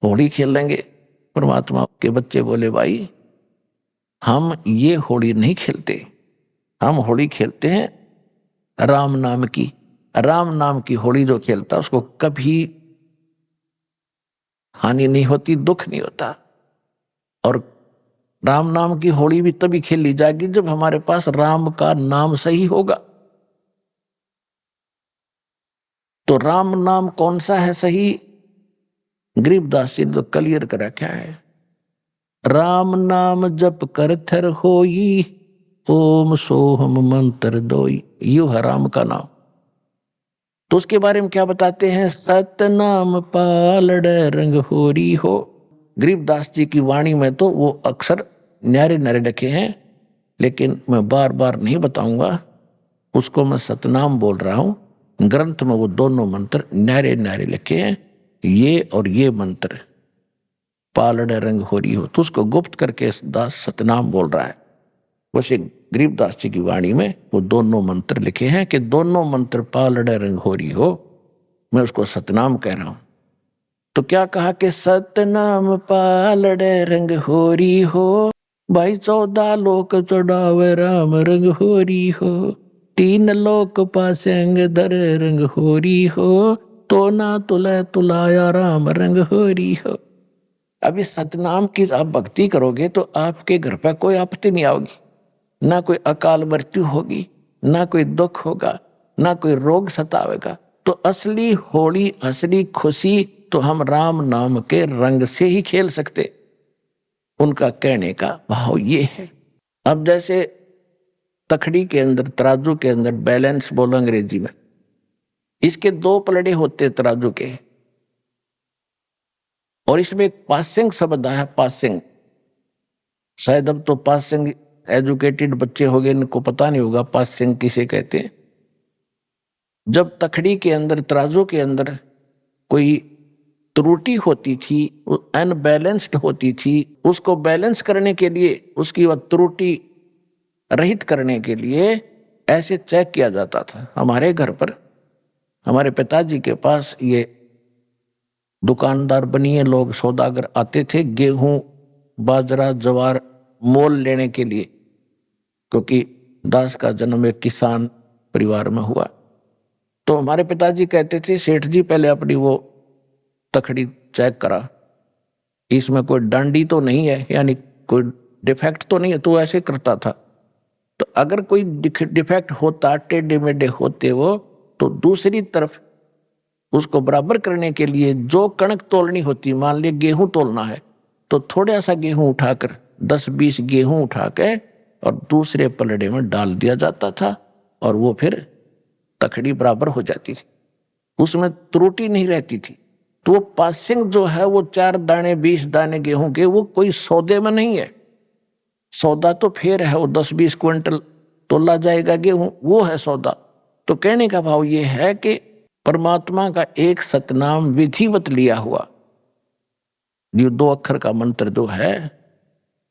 होली खेलेंगे। परमात्मा के बच्चे बोले, भाई हम ये होली नहीं खेलते, हम होली खेलते हैं राम नाम की। राम नाम की होली जो खेलता उसको कभी हानि नहीं होती, दुख नहीं होता। और राम नाम की होली भी तभी खेली जाएगी जब हमारे पास राम का नाम सही होगा। तो राम नाम कौन सा है सही? गरीबदास जी तो क्लियर कर रखा है, राम नाम जप कर थर होई, ओम सोहम मंत्र दोई। यू है राम का नाम। तो उसके बारे में क्या बताते हैं? सतनाम पालड़ रंग होरी हो। गरीबदास जी की वाणी में तो वो अक्सर न्यारे न्यारे लिखे हैं, लेकिन मैं बार बार नहीं बताऊंगा, उसको मैं सतनाम बोल रहा हूं। ग्रंथ में वो दोनों मंत्र न्यारे न्यारे लिखे हैं, ये और ये मंत्र पालड़ रंग होरी हो, तो उसको गुप्त करके दास सतनाम बोल रहा है। वैसे गरीबदास जी की वाणी में वो दोनों मंत्र लिखे हैं कि दोनों मंत्र पालड़ रंग होरी हो, मैं उसको सतनाम कह रहा हूं। तो क्या कहा कि सतनाम पालड़ रंग होरी हो, भाई 14 लोक चढ़ावे राम रंग होरी हो, 3 लोक पासेंग धर रंग होरी हो, तो ना तुले तुलाया राम रंग होरी हो। अब इस सतनाम की आप भक्ति करोगे तो आपके घर पर कोई आपत्ति नहीं आओगी, ना कोई अकाल मृत्यु होगी, ना कोई दुख होगा, ना कोई रोग सतावेगा। तो असली होली, असली खुशी तो हम राम नाम के रंग से ही खेल सकते। उनका कहने का भाव ये है। अब जैसे तखड़ी के अंदर, तराजू के अंदर बैलेंस बोलो अंग्रेजी में, इसके 2 पलड़े होते तराजू के, और इसमें एक पासिंग शब्द आया, पासिंग। शायद अब तो पासिंग एजुकेटेड बच्चे हो गए, इनको पता नहीं होगा पासिंग किसे कहते हैं। जब तखड़ी के अंदर, तराजू के अंदर कोई त्रुटि होती थी, अनबैलेंस्ड होती थी, उसको बैलेंस करने के लिए, उसकी वह त्रुटि रहित करने के लिए ऐसे चेक किया जाता था। हमारे घर पर, हमारे पिताजी के पास ये दुकानदार बनिए लोग, सौदागर आते थे गेहूं, बाजरा, ज्वार मोल लेने के लिए, क्योंकि दास का जन्म एक किसान परिवार में हुआ। तो हमारे पिताजी कहते थे, सेठ जी पहले अपनी वो तखड़ी चेक करा, इसमें कोई डांडी तो नहीं है, यानी कोई डिफेक्ट तो नहीं है। तो ऐसे करता था। तो अगर कोई डिफेक्ट होता, टेढ़े मेढ़े होते वो, तो दूसरी तरफ उसको बराबर करने के लिए जो कणक तोलनी होती, मान लिया गेहूं तोलना है, तो थोड़ा सा गेहूं उठाकर 10-20 गेहूं उठा के और दूसरे पलड़े में डाल दिया जाता था, और वो फिर तखड़ी बराबर हो जाती थी, उसमें त्रुटि नहीं रहती थी। तो वो पासिंग जो है, वो 4 दाने 20 दाने गेहूं के, वो कोई सौदे में नहीं है। सौदा तो फिर है, वो 10-20 क्विंटल तोला जाएगा गेहूं, वो है सौदा। तो कहने का भाव ये है कि परमात्मा का एक सतनाम विधिवत लिया हुआ, ये 2 अक्षर का मंत्र जो है,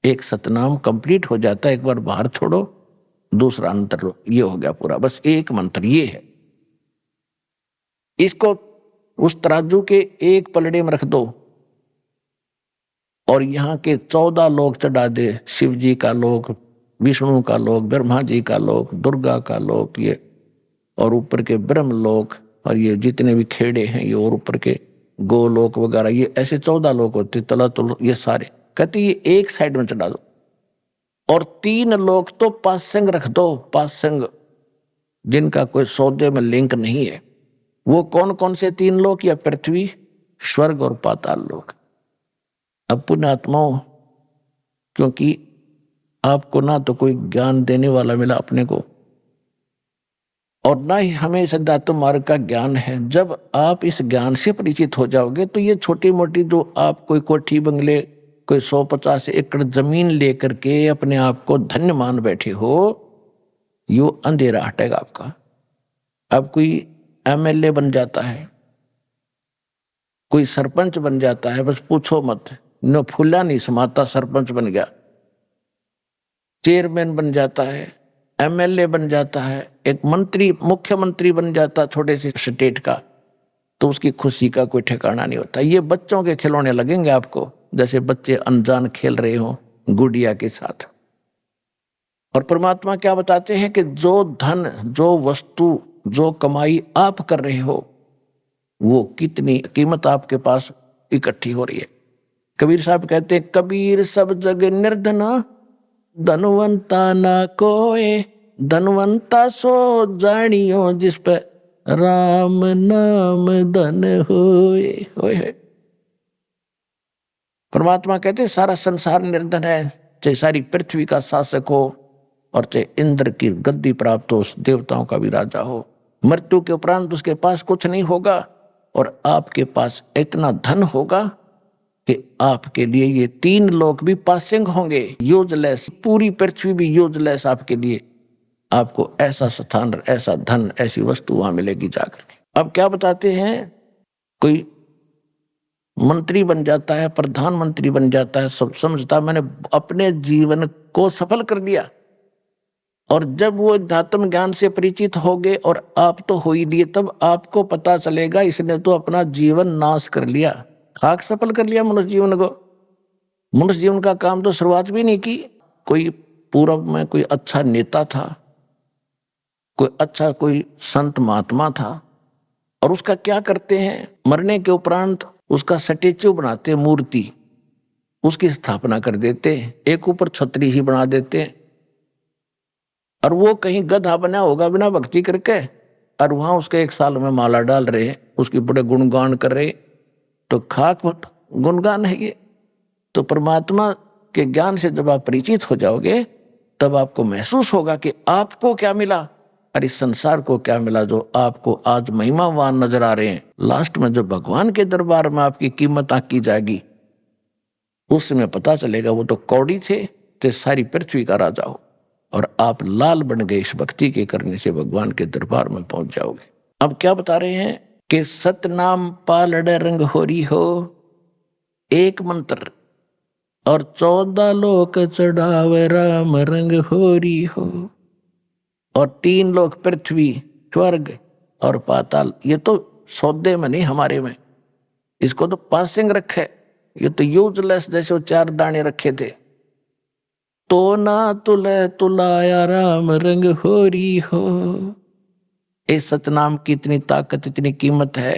एक सतनाम कंप्लीट हो जाता है, एक बार बाहर छोड़ो, दूसरा अंतर लो, ये हो गया पूरा, बस एक मंत्र ये है। इसको उस तराजू के एक पलड़े में रख दो और यहाँ के 14 लोग चढ़ा दे, शिव जी का लोक, विष्णु का लोक, ब्रह्मा जी का लोक, दुर्गा का लोक, ये और ऊपर के ब्रह्म लोक, और ये जितने भी खेड़े हैं ये, और ऊपर के गोलोक वगैरह, ये ऐसे 14 लोक होते, तला तो ये सारे कहते ये एक साइड में चढ़ा दो। और 3 लोक तो पासंग रख दो, पासंग जिनका कोई सौदे में लिंक नहीं है। वो कौन कौन से 3 लोक? या पृथ्वी, स्वर्ग और पाताल लोक। अब पुण्यात्माओं, क्योंकि आपको ना तो कोई ज्ञान देने वाला मिला अपने को, और ना ही हमें सिद्धार्थ मार्ग का ज्ञान है। जब आप इस ज्ञान से परिचित हो जाओगे तो ये छोटी मोटी जो आप कोई कोठी बंगले, कोई 150 एकड़ जमीन लेकर के अपने आप को धन्य मान बैठे हो, यो अंधेरा हटेगा आपका। अब कोई एमएलए बन जाता है, कोई सरपंच बन जाता है, बस पूछो मत, न फूला नहीं समाता, सरपंच बन गया, चेयरमैन बन जाता है, एमएलए बन जाता है, एक मंत्री, मुख्यमंत्री बन जाता छोटे से स्टेट का, तो उसकी खुशी का कोई ठिकाना नहीं होता। ये बच्चों के खिलौने लगेंगे आपको, जैसे बच्चे अनजान खेल रहे हो गुड़िया के साथ। और परमात्मा क्या बताते हैं कि जो धन, जो वस्तु, जो कमाई आप कर रहे हो, वो कितनी कीमत आपके पास इकट्ठी हो रही है। कबीर साहब कहते हैं, कबीर सब जग निर्धना, धनवंता ना कोय, धनवंता सो जानियो, जिस पे राम नाम धन होए होए। परमात्मा कहते हैं, सारा संसार निर्धन है, चाहे सारी पृथ्वी का शासक हो और चाहे इंद्र की गद्दी प्राप्त हो, देवताओं का भी राजा हो, मृत्यु के उपरांत उसके पास कुछ नहीं होगा। और आपके पास इतना धन होगा कि आपके लिए ये 3 लोक भी पासिंग होंगे, यूजलेस, पूरी पृथ्वी भी यूजलेस आपके लिए। आपको ऐसा स्थान, ऐसा धन, ऐसी वस्तु वहां मिलेगी जाकर के। अब क्या बताते हैं, कोई मंत्री बन जाता है, प्रधानमंत्री बन जाता है, सब समझता मैंने अपने जीवन को सफल कर दिया। और जब वो अध्यात्म ज्ञान से परिचित हो गए, और आप तो हो ही लिए, तब आपको पता चलेगा इसने तो अपना जीवन नाश कर लिया, खाक सफल कर लिया मनुष्य जीवन को। मनुष्य जीवन का काम तो शुरुआत भी नहीं की। कोई पूर्व में कोई अच्छा नेता था, कोई अच्छा कोई संत महात्मा था, और उसका क्या करते हैं, मरने के उपरांत उसका स्टैच्यू बनाते, मूर्ति उसकी स्थापना कर देते, एक ऊपर छतरी ही बना देते, और वो कहीं गधा बना होगा बिना भक्ति करके, और वहां उसके 1 साल में माला डाल रहे, उसकी बड़े गुणगान कर रहे, तो खाक गुणगान है ये। तो परमात्मा के ज्ञान से जब आप परिचित हो जाओगे, तब आपको महसूस होगा कि आपको क्या मिला और इस संसार को क्या मिला, जो आपको आज महिमावान नजर आ रहे हैं। लास्ट में जब भगवान के दरबार में आपकी कीमत आंकी जाएगी, उसमें पता चलेगा वो तो कौड़ी थे, तो सारी पृथ्वी का राजा हो, और आप लाल बन गए इस भक्ति के करने से, भगवान के दरबार में पहुंच जाओगे। अब क्या बता रहे हैं कि सतनाम पालड़ रंग होरी हो, एक मंत्र, और 14 लोक चढ़ावे राम रंग होरी हो। और 3 लोक, पृथ्वी, स्वर्ग और पाताल, ये तो सौदे में नहीं, हमारे में, इसको तो पासिंग रखे, ये तो यूजलेस, जैसे वो 4 दाने रखे थे। तो ना तुले तुलाया राम रंग होरी हो। इस सतनाम की इतनी ताकत, इतनी कीमत है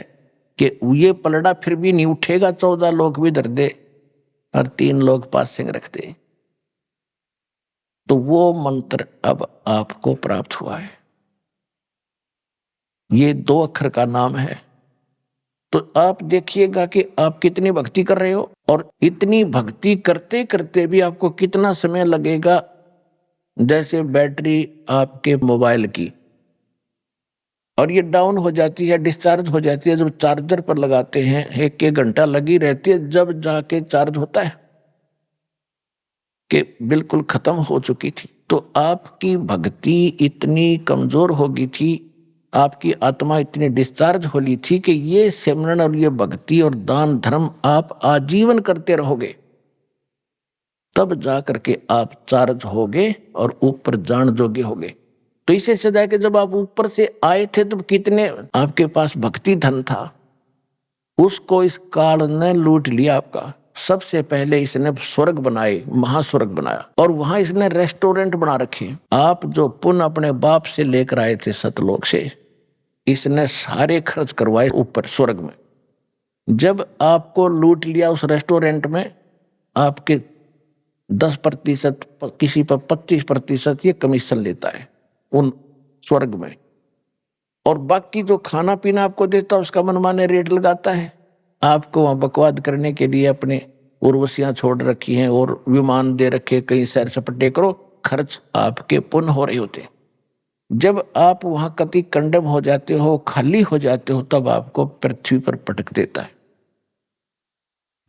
कि ये पलड़ा फिर भी नहीं उठेगा, 14 लोग भी धर दे और 3 लोग पासिंग रख दे। तो वो मंत्र अब आपको प्राप्त हुआ है। ये 2 अक्षर का नाम है। तो आप देखिएगा कि आप कितनी भक्ति कर रहे हो, और इतनी भक्ति करते करते भी आपको कितना समय लगेगा। जैसे बैटरी आपके मोबाइल की, और ये डाउन हो जाती है, डिस्चार्ज हो जाती है, जब चार्जर पर लगाते हैं 1-1 घंटा लगी रहती है, जब जाके चार्ज होता है कि बिल्कुल खत्म हो चुकी थी। तो आपकी भक्ति इतनी कमजोर हो गई थी, आपकी आत्मा इतनी डिस्चार्ज हो ली थी कि ये सिमरन और ये भक्ति और दान धर्म आप आजीवन करते रहोगे, तब जाकर के आप चार्ज होगे और ऊपर जान जोगे होगे। तो इसे सदा कि जब आप ऊपर से आए थे तब कितने आपके पास भक्ति धन था, उसको इस काल ने लूट लिया आपका। सबसे पहले इसने स्वर्ग बनाए, महास्वर्ग बनाया, और वहां इसने रेस्टोरेंट बना रखे। आप जो पुण्य अपने बाप से लेकर आए थे सतलोक से, इसने सारे खर्च करवाए ऊपर स्वर्ग में। जब आपको लूट लिया उस रेस्टोरेंट में, आपके 10%, किसी पर 25% ये कमीशन लेता है उन स्वर्ग में, और बाकी जो खाना पीना आपको देता है उसका मनमाने रेट लगाता है। आपको वहां बकवाद करने के लिए अपने उर्वशियां छोड़ रखी हैं और विमान दे रखे, कहीं सैर सपटे करो, खर्च आपके पुण्य हो रहे होते। जब आप वहां कति कंडम हो जाते हो, खाली हो जाते हो, तब आपको पृथ्वी पर पटक देता है।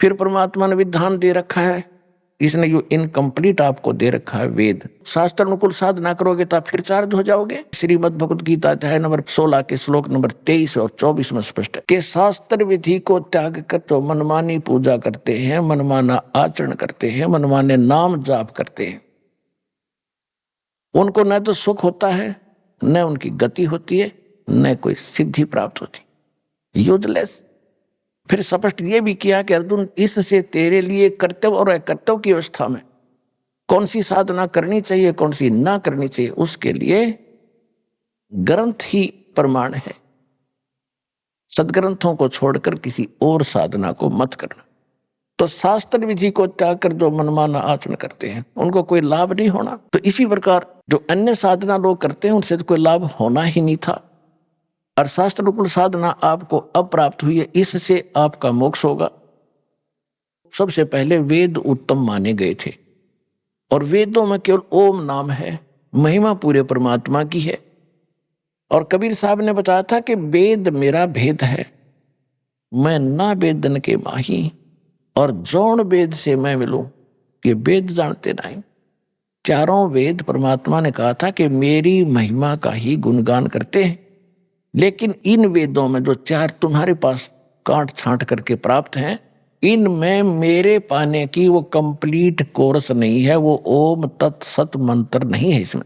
फिर परमात्मा ने विधान दे रखा है, इसने जो इनकम्प्लीट आपको दे रखा है वेद, शास्त्र अनुकूल साधना करोगे तो आप फिर चार्ज हो जाओगे। श्रीमद् भगवत गीता अध्याय नंबर 16 के श्लोक नंबर 23 और 24 में स्पष्ट है कि शास्त्र विधि को त्याग कर तो मनमानी पूजा करते हैं, मनमाना आचरण करते हैं, मनमाने नाम जाप करते हैं। उनको न तो सुख होता है, न उनकी गति होती है, न कोई सिद्धि प्राप्त होती। यूजलेस। फिर स्पष्ट ये भी किया कि अर्जुन, इससे तेरे लिए कर्तव्य और अकर्तव्य की अवस्था में कौन सी साधना करनी चाहिए, कौन सी ना करनी चाहिए, उसके लिए ग्रंथ ही प्रमाण है। सदग्रंथों को छोड़कर किसी और साधना को मत करना। तो शास्त्र विधि को त्याग कर जो मनमाना आचरण करते हैं उनको कोई लाभ नहीं होना। तो इसी प्रकार जो अन्य साधना लोग करते हैं उनसे तो कोई लाभ होना ही नहीं था, और शास्त्र रूप साधना आपको अप्राप्त हुई है, इससे आपका मोक्ष होगा। सबसे पहले वेद उत्तम माने गए थे, और वेदों में केवल ओम नाम है, महिमा पूरे परमात्मा की है। और कबीर साहब ने बताया था कि वेद मेरा भेद है, मैं ना वेदन के माही, और जौन वेद से मैं मिलूं, ये वेद जानते नहीं। चारों वेद परमात्मा ने कहा था कि मेरी महिमा का ही गुणगान करते हैं, लेकिन इन वेदों में जो चार तुम्हारे पास काट छांट करके प्राप्त हैं, इनमें मेरे पाने की वो कंप्लीट कोर्स नहीं है, वो ओम तत्सत मंत्र नहीं है इसमें,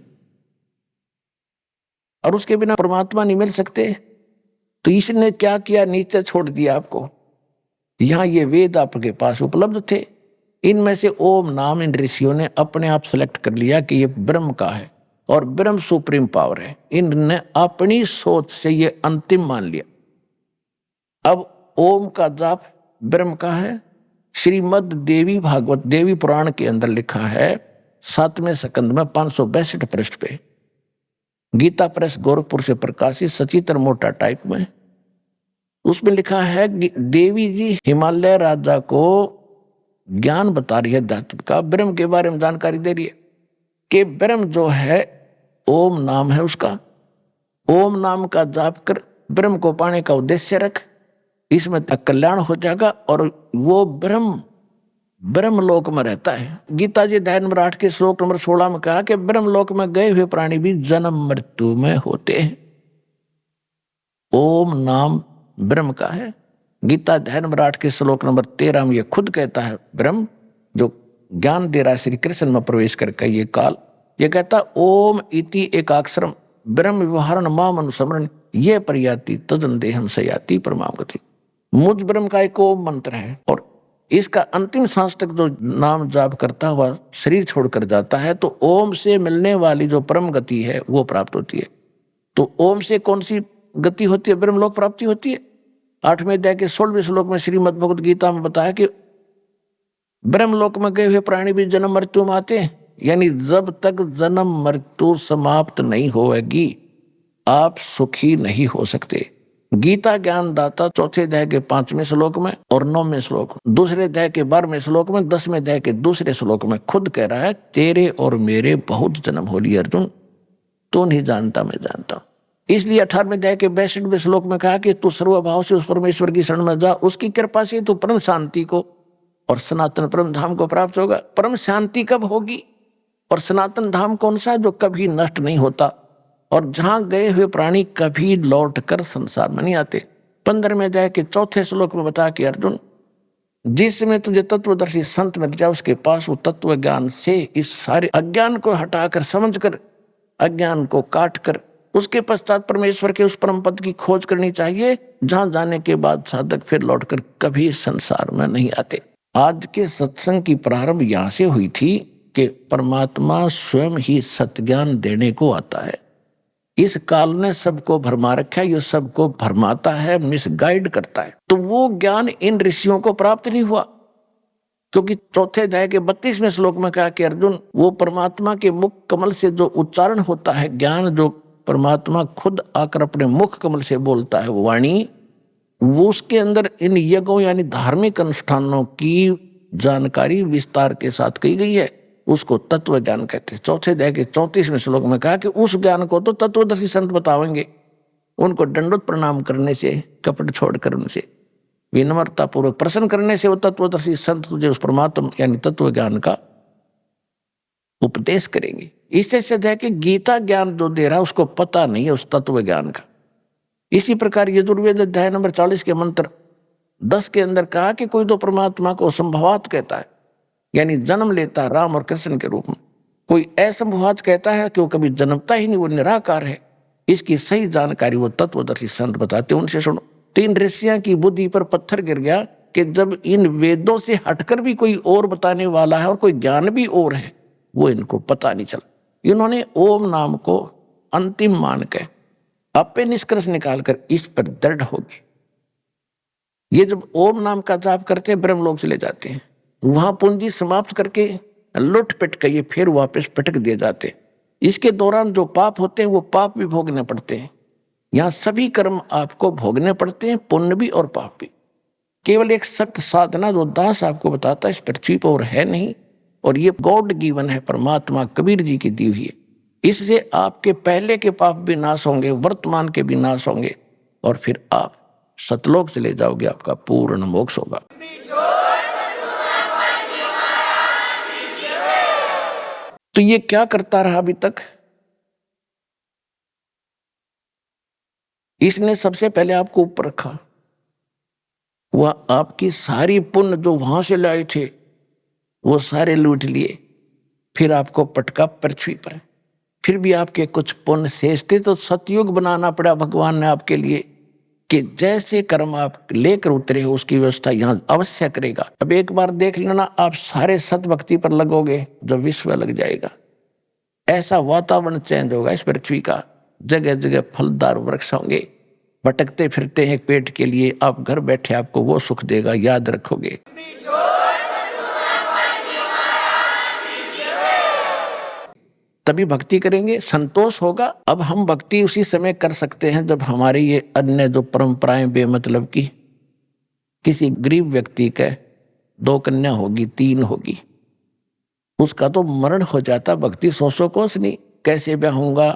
और उसके बिना परमात्मा नहीं मिल सकते। तो इसने क्या किया, नीचे छोड़ दिया आपको। यहां ये वेद आपके पास उपलब्ध थे, इनमें से ओम नाम इन ऋषियों ने अपने आप सेलेक्ट कर लिया कि ये ब्रह्म का है और ब्रह्म सुप्रीम पावर है। इनने अपनी सोच से ये अंतिम मान लिया। अब ओम का जाप ब्रह्म का है। श्रीमद देवी भागवत देवी पुराण के अंदर लिखा है 7वें स्कंद में 562 पृष्ठ पे, गीता प्रेस गोरखपुर से प्रकाशित सचित्र मोटा टाइप में, उसमें लिखा है कि देवी जी हिमालय राजा को ज्ञान बता रही है धातु का, ब्रह्म के बारे में जानकारी दे रही है कि ब्रह्म जो है ओम नाम है उसका, ओम नाम का जाप कर ब्रह्म को पाने का उद्देश्य रख, इसमें कल्याण हो जाएगा। और वो ब्रह्म लोक में रहता है। गीता जी अध्याय नंबर 8 के श्लोक नंबर 16 में कहा कि ब्रह्म लोक में गए हुए प्राणी भी जन्म मृत्यु में होते हैं। ओम नाम ब्रह्म का है। गीता अध्याय नंबर 8 के श्लोक नंबर 13 में ये खुद कहता है, ब्रह्म जो ज्ञान दे रहा है श्री कृष्ण में प्रवेश करके ये काल, ये कहता ओम इति एकाक्षरम ब्रह्म व्यवहारण माम अनुस्मरण ये प्रयाति तदन देहम सयाति परमागति। मुझ ब्रह्म का एक ओम मंत्र है, और इसका अंतिम सांस तक जो नाम जाप करता हुआ शरीर छोड़कर जाता है तो ओम से मिलने वाली जो परम गति है वो प्राप्त होती है। तो ओम से कौन सी गति होती है, ब्रह्मलोक प्राप्ति होती है। 8वें अध्याय के 16वें श्लोक में श्रीमद् भगवद गीता में बताया कि ब्रह्मलोक में गए हुए प्राणी भी जन्म मृत्यु में आते हैं, यानी जब तक जन्म मृत्यु समाप्त नहीं होगी आप सुखी नहीं हो सकते। गीता ज्ञान दाता 4थे अध्याय के 5वें श्लोक में और 9वें श्लोक में, 2रे अध्याय के 12वें श्लोक में, 10वें अध्याय के 2रे श्लोक में खुद कह रहा है तेरे और मेरे बहुत जन्म हो लिए अर्जुन, तू नहीं जानता मैं जानता हूं। इसलिए 18वें अध्याय के 62वें श्लोक में कहा कि तू सर्वभाव से उस परमेश्वर की शरण में जा, उसकी कृपा से तू परम शांति को और सनातन परम धाम को प्राप्त होगा। परम शांति कब होगी और सनातन धाम कौन सा, जो कभी नष्ट नहीं होता और जहां गए हुए प्राणी कभी लौट कर संसार में नहीं आते। 15वें अध्याय के 4थे श्लोक में बता कि अर्जुन जिसमें तुझे तत्वदर्शी संत मिल जाए उसके पास वो तत्व ज्ञान से इस सारे अज्ञान को हटाकर समझकर अज्ञान को काट कर उसके पश्चात परमेश्वर के उस परम पद की खोज करनी चाहिए, जहां जाने के बाद साधक फिर लौटकर कभी संसार में नहीं आते। आज के सत्संग की प्रारंभ यहां से हुई थी कि परमात्मा स्वयं ही सत्ज्ञान देने को आता है। इस काल ने सबको भरमा रखा है, ये सबको भरमाता है, मिसगाइड करता है। तो वो ज्ञान इन ऋषियों को प्राप्त नहीं हुआ, क्योंकि 4थे अध्याय के 32वें श्लोक में कहा कि अर्जुन वो परमात्मा के मुख कमल से जो उच्चारण होता है ज्ञान, जो परमात्मा खुद आकर अपने मुख कमल से बोलता है वो वाणी, वो उसके अंदर इन यज्ञों यानी धार्मिक अनुष्ठानों की जानकारी विस्तार के साथ कही गई है, उसको तत्व ज्ञान कहते हैं। 4थे अध्याय के 34वें श्लोक में कहा कि उस ज्ञान को तो तत्वदर्शी संत बतावेंगे, उनको दंडवत प्रणाम करने से, कपट छोड़कर उनसे विनम्रता पूर्वक प्रसन्न करने से वो तत्वदर्शी संत तुझे उस परमात्मा यानी तत्व ज्ञान का उपदेश करेंगे। इससे सिद्ध है कि गीता ज्ञान जो दे रहा है उसको पता नहीं है उस तत्व ज्ञान का। इसी प्रकार यजुर्वेद अध्याय नंबर 40 के मंत्र 10 के अंदर कहा कि कोई तो परमात्मा को संभवात कहता है, यानी जन्म लेता है राम और कृष्ण के रूप में। कोई असंभवात कहता है कि वो कभी जन्मता ही नहीं, वो निराकार है। इसकी सही जानकारी वो तत्वदर्शी संत बताते हैं, उनसे सुनो। तो इन ऋषियों की बुद्धि पर पत्थर गिर गया कि जब इन वेदों से हटकर भी कोई और बताने वाला है और कोई ज्ञान भी और है, वो इनको पता नहीं चला। इन्होंने ओम नाम को अंतिम मान के आपे निष्कर्ष निकालकर इस पर दृढ़ हो गए। ये जब ओम नाम का जाप करते हैं ब्रह्मलोक चले जाते हैं, वहां पूंजी समाप्त करके लुट पिट के ये फिर वापस पटक दिए जाते हैं। इसके दौरान जो पाप होते हैं वो पाप भी भोगने पड़ते हैं। यहाँ सभी कर्म आपको भोगने पड़ते हैं, पुण्य भी और पाप भी। केवल एक सत्य साधना जो दास आपको बताता है इस पृथ्वी पर और है नहीं, और ये गॉड गिवन है, परमात्मा कबीर जी की दी हुई है। इससे आपके पहले के पाप भी नाश होंगे, वर्तमान के भी नाश होंगे, और फिर आप सतलोक चले जाओगे, आपका पूर्ण मोक्ष होगा। तो ये क्या करता रहा अभी तक? इसने सबसे पहले आपको ऊपर रखा, वह आपकी सारी पुण्य जो वहां से लाए थे वो सारे लूट लिए, फिर आपको पटका पृथ्वी पर। फिर भी आपके कुछ पुण्य शेष थे तो सतयुग बनाना पड़ा भगवान ने आपके लिए, कि जैसे कर्म आप लेकर उतरे हो उसकी व्यवस्था यहां अवश्य करेगा। अब एक बार देख लेना, आप सारे सत भक्ति पर लगोगे जो विश्व लग जाएगा। ऐसा वातावरण चेंज होगा इस पृथ्वी का, जगह जगह फलदार वृक्ष होंगे, भटकते फिरते हैं पेट के लिए, आप घर बैठे आपको वो सुख देगा, याद रखोगे। तभी भक्ति करेंगे, संतोष होगा। अब हम भक्ति उसी समय कर सकते हैं जब हमारे ये अन्य जो परंपराएं बेमतलब की, किसी गरीब व्यक्ति का 2 कन्या होगी, 3 होगी, उसका तो मरण हो जाता, भक्ति 100 कोस नहीं, कैसे ब्याहूंगा,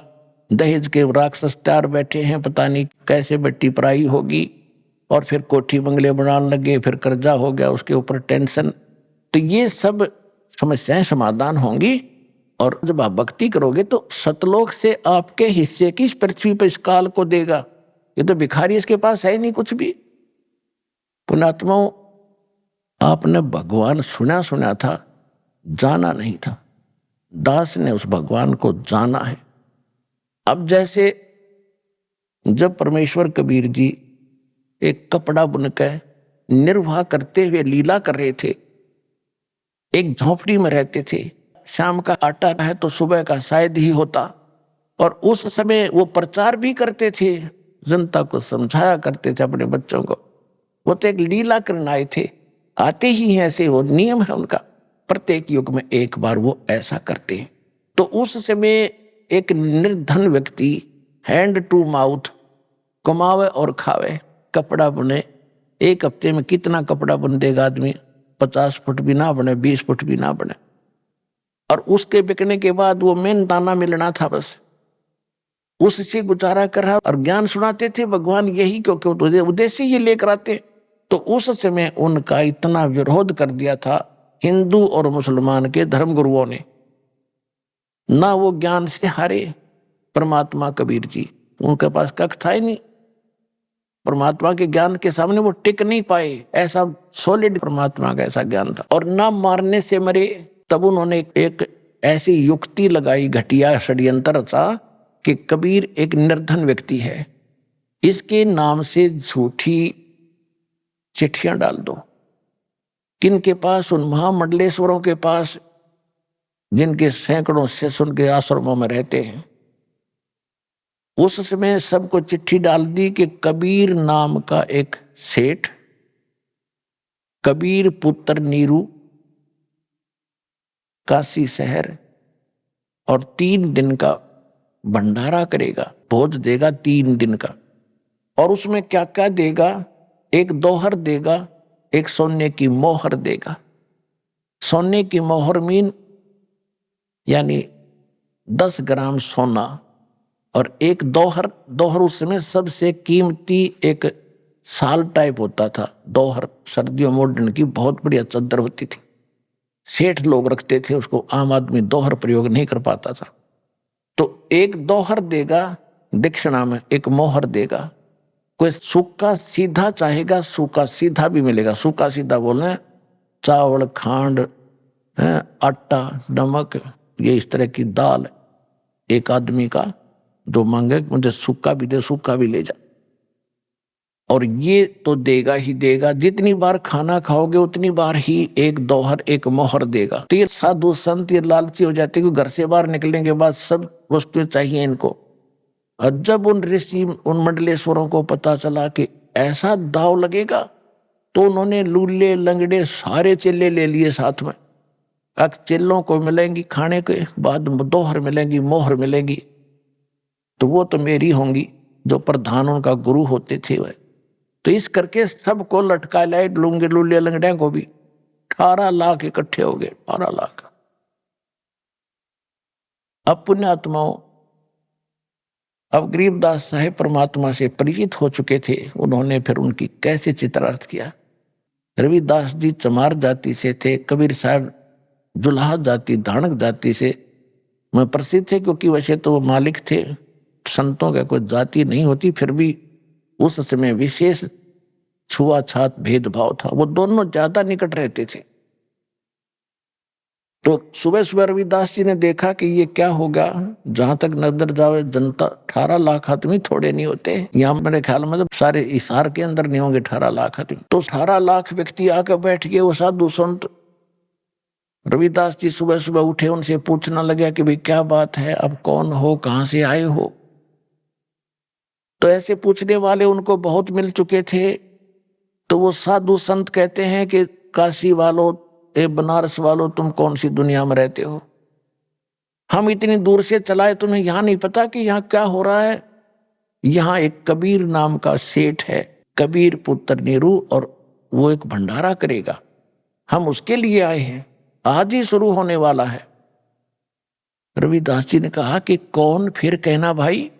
दहेज के राक्षस 4 बैठे हैं, पता नहीं कैसे बेटी पराई होगी, और फिर कोठी बंगले बनाने लगे, फिर कर्जा हो गया, उसके ऊपर टेंशन। तो ये सब समस्याएं समाधान होंगी। और जब आप भक्ति करोगे तो सतलोक से आपके हिस्से की इस पृथ्वी पर इस काल को देगा। ये तो भिखारी, इसके पास है ही नहीं कुछ भी। पुण्यात्माओं, आपने भगवान सुना था, जाना नहीं था। दास ने उस भगवान को जाना है। अब जैसे जब परमेश्वर कबीर जी एक कपड़ा बुनकर निर्वाह करते हुए लीला कर रहे थे, एक झोपड़ी में रहते थे, शाम का आटा है तो सुबह का शायद ही होता, और उस समय वो प्रचार भी करते थे, जनता को समझाया करते थे अपने बच्चों को। वो तो एक लीला करने आए थे, आते ही हैं ऐसे, वो नियम है उनका, प्रत्येक युग में एक बार वो ऐसा करते हैं। तो उस समय एक निर्धन व्यक्ति हैंड टू माउथ कमावे और खावे, कपड़ा बुने। 1 हफ्ते में कितना कपड़ा बुन देगा आदमी? 50 फुट भी ना बने, 20 फुट भी ना बने, और उसके बिकने के बाद वो मेहनताना मिलना था, बस उससे गुजारा कर रहा। और ज्ञान सुनाते थे भगवान यही, क्योंकि तुझे उद्देश्य ये लेकर आते। तो उस समय उनका इतना विरोध कर दिया था हिंदू और मुसलमान के धर्मगुरुओं ने, ना वो ज्ञान से हारे। परमात्मा कबीर जी, उनके पास कख था ही नहीं, परमात्मा के ज्ञान के सामने वो टिक नहीं पाए, ऐसा सॉलिड परमात्मा का ऐसा ज्ञान था। और ना मारने से मरे, तब उन्होंने एक ऐसी युक्ति लगाई, घटिया षड्यंत्र रचा कि कबीर एक निर्धन व्यक्ति है, इसके नाम से झूठी चिट्ठियां डाल दो। किनके पास? उन महामंडलेश्वरों के पास, जिनके सैकड़ों शिष्य उनके आश्रमों में रहते हैं। उस समय सबको चिट्ठी डाल दी कि कबीर नाम का एक सेठ, कबीर पुत्र नीरू, काशी शहर, और 3 दिन का भंडारा करेगा, भोज देगा 3 दिन का। और उसमें क्या क्या देगा? एक दोहर देगा, एक सोने की मोहर देगा। सोने की मोहर मीन यानी 10 ग्राम सोना, और एक दोहर, दोहर उस समय सबसे कीमती एक साल टाइप होता था। दोहर सर्दियों मॉडर्न की बहुत बढ़िया चादर होती थी, सेठ लोग रखते थे उसको, आम आदमी दोहर प्रयोग नहीं कर पाता था। तो एक दोहर देगा दक्षिणा में, एक मोहर देगा। कोई सूखा सीधा चाहेगा, सूखा सीधा भी मिलेगा। सूखा सीधा बोलना चावल, खांड, आटा, नमक, ये इस तरह की दाल। एक आदमी का जो मांगे मुझे सूखा भी दे, सूखा भी ले जा। और ये तो देगा ही देगा, जितनी बार खाना खाओगे उतनी बार ही एक दोहर एक मोहर देगा। तो ये साधु संत ये लालची हो जाते कि घर से बाहर निकलने के बाद सब वस्तुएं चाहिए इनको। और जब उन ऋषि उन मंडलेश्वरों को पता चला कि ऐसा दाव लगेगा, तो उन्होंने लूले लंगड़े सारे चेले ले लिए साथ में। अब चेलों को मिलेंगी खाने के बाद दोहर मिलेंगी, मोहर मिलेंगी, तो वो तो मेरी होंगी, जो प्रधान उनका गुरु होते थे वह। तो इस करके सबको लटका लाए, लूंगे लूले लंगड़े को भी। 18 लाख इकट्ठे हो गए, 18 लाख। अब पुण्यात्माओं, अब गरीबदास साहेब परमात्मा से परिचित हो चुके थे। उन्होंने फिर उनकी कैसे चित्रार्थ किया। रविदास जी चमार जाति से थे, कबीर साहब जुलाहा जाति धाणक जाति से मैं प्रसिद्ध थे, क्योंकि वैसे तो वो मालिक थे, संतों का कोई जाति नहीं होती, फिर भी उस समय विशेष छुआछात भेदभाव था। वो दोनों ज्यादा निकट रहते थे। तो सुबह सुबह रविदास जी ने देखा कि ये क्या होगा, जहां तक नजर जावे जनता, 18 लाख आदमी थोड़े नहीं होते। यहाँ मेरे ख्याल में सारे हिसार के अंदर नहीं होंगे 18 लाख आदमी। तो 18 लाख व्यक्ति आकर बैठ गए। वो साधु संत रविदास जी सुबह सुबह उठे, उनसे पूछना लगा कि भाई क्या बात है, अब कौन हो, कहां से आए हो। तो ऐसे पूछने वाले उनको बहुत मिल चुके थे। तो वो साधु संत कहते हैं कि काशी वालों, ए बनारस वालों, तुम कौन सी दुनिया में रहते हो? हम इतनी दूर से चलाए, तुम्हें यहाँ नहीं पता कि यहाँ क्या हो रहा है? यहाँ एक कबीर नाम का सेठ है, कबीर पुत्र नीरू, और वो एक भंडारा करेगा, हम उसके लिए आए हैं, आज ही शुरू होने वाला है। रविदास जी ने कहा कि कौन? फिर कहना भाई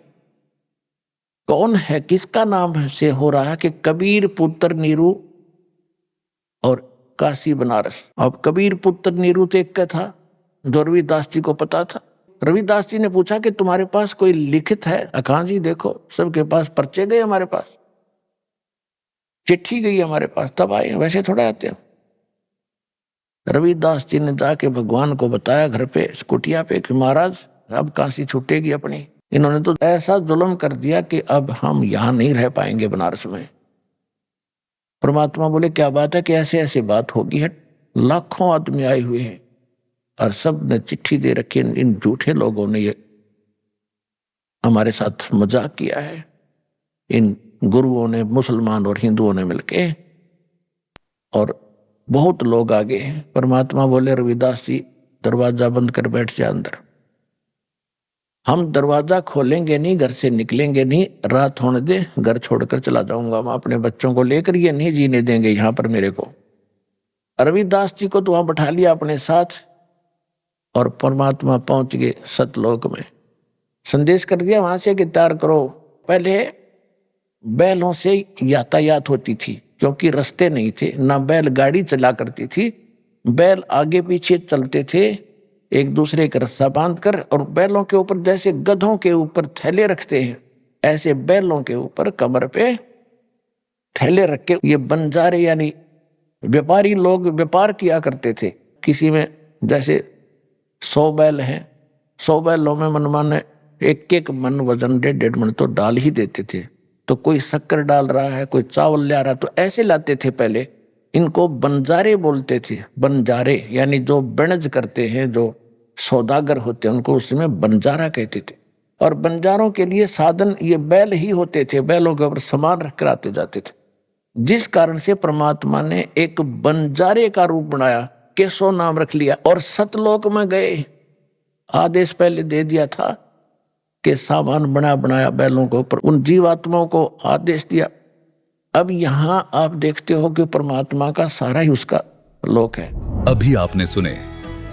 कौन है, किसका नाम से हो रहा है? कि कबीर पुत्र नीरू और काशी बनारस। अब कबीर पुत्र नीरू तो एक का था, जो रविदास जी को पता था। रविदास जी ने पूछा कि तुम्हारे पास कोई लिखित है? अकां जी देखो, सबके पास पर्चे गए, हमारे पास चिट्ठी गई हमारे पास, तब आए, वैसे थोड़ा आते हैं। रविदास जी ने जाके भगवान को बताया घर पे कुटिया पे कि महाराज अब काशी छूटेगी अपनी। इन्होंने तो ऐसा जुल्म कर दिया कि अब हम यहाँ नहीं रह पाएंगे बनारस में। परमात्मा बोले क्या बात है कि ऐसे ऐसे बात होगी है। लाखों आदमी आए हुए हैं और सब ने चिट्ठी दे रखी। इन झूठे लोगों ने ये हमारे साथ मजाक किया है। इन गुरुओं ने, मुसलमान और हिंदुओं ने मिलके, और बहुत लोग आ गए। परमात्मा बोले रविदास जी दरवाजा बंद कर बैठ जा अंदर। हम दरवाजा खोलेंगे नहीं, घर से निकलेंगे नहीं, रात होने दे, घर छोड़कर चला जाऊंगा मैं अपने बच्चों को लेकर, ये नहीं जीने देंगे यहाँ पर मेरे को। रविदास जी को तो वहां बैठा लिया अपने साथ, और परमात्मा पहुंच गए सतलोक में। संदेश कर दिया वहां से कि तैयार करो। पहले बैलों से यातायात होती थी, क्योंकि रास्ते नहीं थे, ना बैल गाड़ी चला करती थी। बैल आगे पीछे चलते थे, एक दूसरे का रस्सा बांधकर, और बैलों के ऊपर जैसे गधों के ऊपर थैले रखते हैं, ऐसे बैलों के ऊपर कमर पे थैले रख के ये बंजारे यानी व्यापारी लोग व्यापार किया करते थे। किसी में जैसे 100 बैल हैं, 100 बैलों में मनमाने एक मन वजन 1.5 मन तो डाल ही देते थे। तो कोई शक्कर डाल रहा है, कोई चावल ले रहा है, तो ऐसे लाते थे पहले। इनको बंजारे बोलते थे। बंजारे यानी जो बनज करते हैं, जो सौदागर होते हैं, उनको उसमें बंजारा कहते थे। और बंजारों के लिए साधन ये बैल ही होते थे। बैलों के ऊपर सामान रख कर आते जाते थे, जिस कारण से परमात्मा ने एक बंजारे का रूप बनाया, केशव नाम रख लिया, और सतलोक में गए। आदेश पहले दे दिया था कि सामान बना बनाया बैलों के ऊपर, उन जीवात्माओं को आदेश दिया। अब यहाँ आप देखते हो कि परमात्मा का सारा ही उसका लोक है। अभी आपने सुने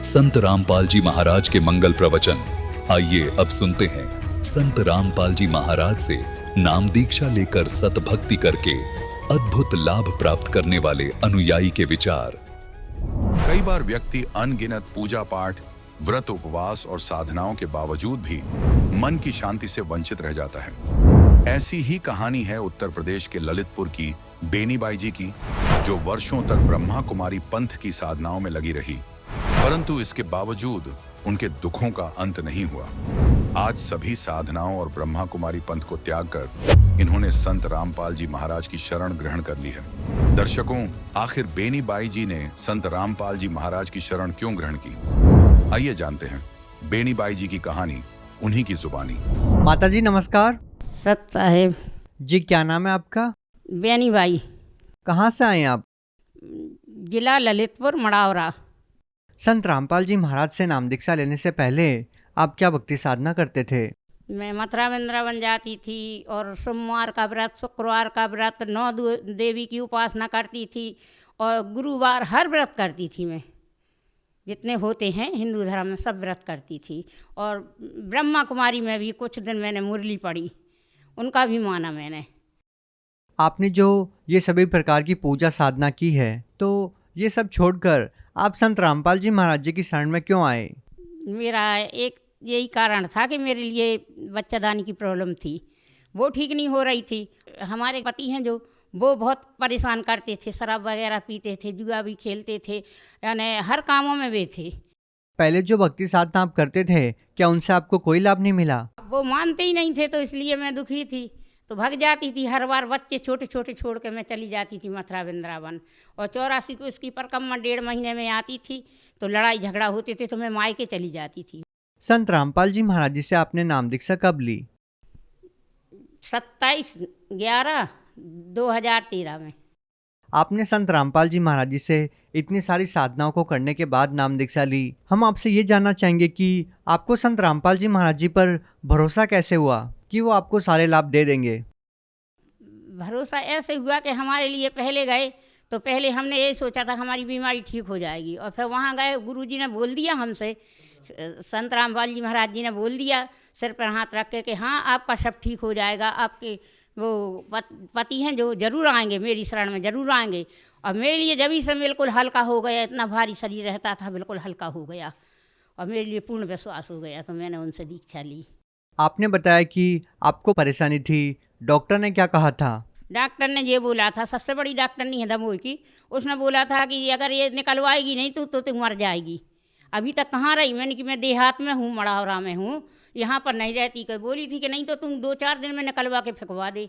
संत रामपाल जी महाराज के मंगल प्रवचन। आइए अब सुनते हैं संत रामपाल जी महाराज से नाम दीक्षा लेकर सतभक्ति करके अद्भुत लाभ प्राप्त करने वाले अनुयायी के विचार। कई बार व्यक्ति अनगिनत पूजा पाठ, व्रत, उपवास और साधनाओं के बावजूद भी मन की शांति से वंचित रह जाता है। ऐसी ही कहानी है उत्तर प्रदेश के ललितपुर की बेनी बाई जी की, जो वर्षों तक ब्रह्मा कुमारी पंथ की साधनाओं में लगी रही। परंतु इसके बावजूद उनके दुखों का अंत नहीं हुआ। आज सभी साधनाओं और ब्रह्मा कुमारी पंथ को त्याग कर इन्होंने संत रामपाल जी महाराज की शरण ग्रहण कर ली है। दर्शकों, आखिर बेनी बाई जी ने संत रामपाल जी महाराज की शरण क्यों ग्रहण की? आइए जानते हैं बेनी बाई जी की कहानी उन्हीं की जुबानी। माता जी नमस्कार। सत साहेब। जी क्या नाम है आपका? बेनी बाई। कहाँ से आए आप? जिला ललितपुर मड़ावरा। संत रामपाल जी महाराज से नाम दीक्षा लेने से पहले आप क्या भक्ति साधना करते थे? मैं मथुरा वृंदावन जाती थी और सोमवार का व्रत, शुक्रवार का व्रत, 9 देवी की उपासना करती थी और गुरुवार हर व्रत करती थी। मैं जितने होते हैं हिंदू धर्म में सब व्रत करती थी। और ब्रह्मा कुमारी में भी कुछ दिन मैंने मुरली पढ़ी, उनका भी माना मैंने। आपने जो ये सभी प्रकार की पूजा साधना की है, तो ये सब छोड़कर आप संत रामपाल जी महाराज जी की शरण में क्यों आए? मेरा एक यही कारण था कि मेरे लिए बच्चादानी की प्रॉब्लम थी, वो ठीक नहीं हो रही थी। हमारे पति हैं जो, वो बहुत परेशान करते थे, शराब वगैरह पीते थे, जुआ भी खेलते थे, यानी हर कामों में वे थे। पहले जो भक्ति साधना आप करते थे, क्या उनसे आपको कोई लाभ नहीं मिला? वो मानते ही नहीं थे, तो इसलिए मैं दुखी थी, तो भाग जाती थी। हर बार बच्चे छोटे छोटे छोड़ के मैं चली जाती थी मथुरा वृंदावन। और 84 को इसकी परिक्रमा 1.5 महीने में आती थी, तो लड़ाई झगड़ा होते थे तो मैं मायके चली जाती थी। संत रामपाल जी महाराज जी से आपने नाम दीक्षा कब ली? 27/11/2013 में। आपने संत रामपाल जी महाराज जी से इतनी सारी साधनाओं को करने के बाद नाम दीक्षा ली। हम आपसे ये जानना चाहेंगे कि आपको संत रामपाल जी महाराज जी पर भरोसा कैसे हुआ कि वो आपको सारे लाभ दे देंगे? भरोसा ऐसे हुआ कि हमारे लिए पहले गए तो पहले हमने ये सोचा था हमारी बीमारी ठीक हो जाएगी, और फिर वहाँ गए, गुरुजी ने बोल दिया हमसे, संत रामपाल जी महाराज जी ने बोल दिया सिर पर हाथ रख के कि हाँ आपका सब ठीक हो जाएगा, आपके वो पति हैं जो ज़रूर आएंगे, मेरी शरण में ज़रूर आएंगे। और मेरे लिए जब से बिल्कुल हल्का हो गया, इतना भारी शरीर रहता था बिल्कुल हल्का हो गया और मेरे लिए पूर्ण विश्वास हो गया, तो मैंने उनसे दीक्षा ली। आपने बताया कि आपको परेशानी थी, डॉक्टर ने क्या कहा था? डॉक्टर ने ये बोला था, सबसे बड़ी डॉक्टर नहीं है दमोह की, उसने बोला था कि अगर ये निकलवाएगी नहीं तो तू मर जाएगी। अभी तक कहाँ रही? मैंने कि मैं देहात में हूँ, मड़ावरा में हूँ, यहाँ पर नहीं रहती। कर बोली थी कि नहीं तो तुम 2-4 दिन में निकलवा के फेंकवा दे।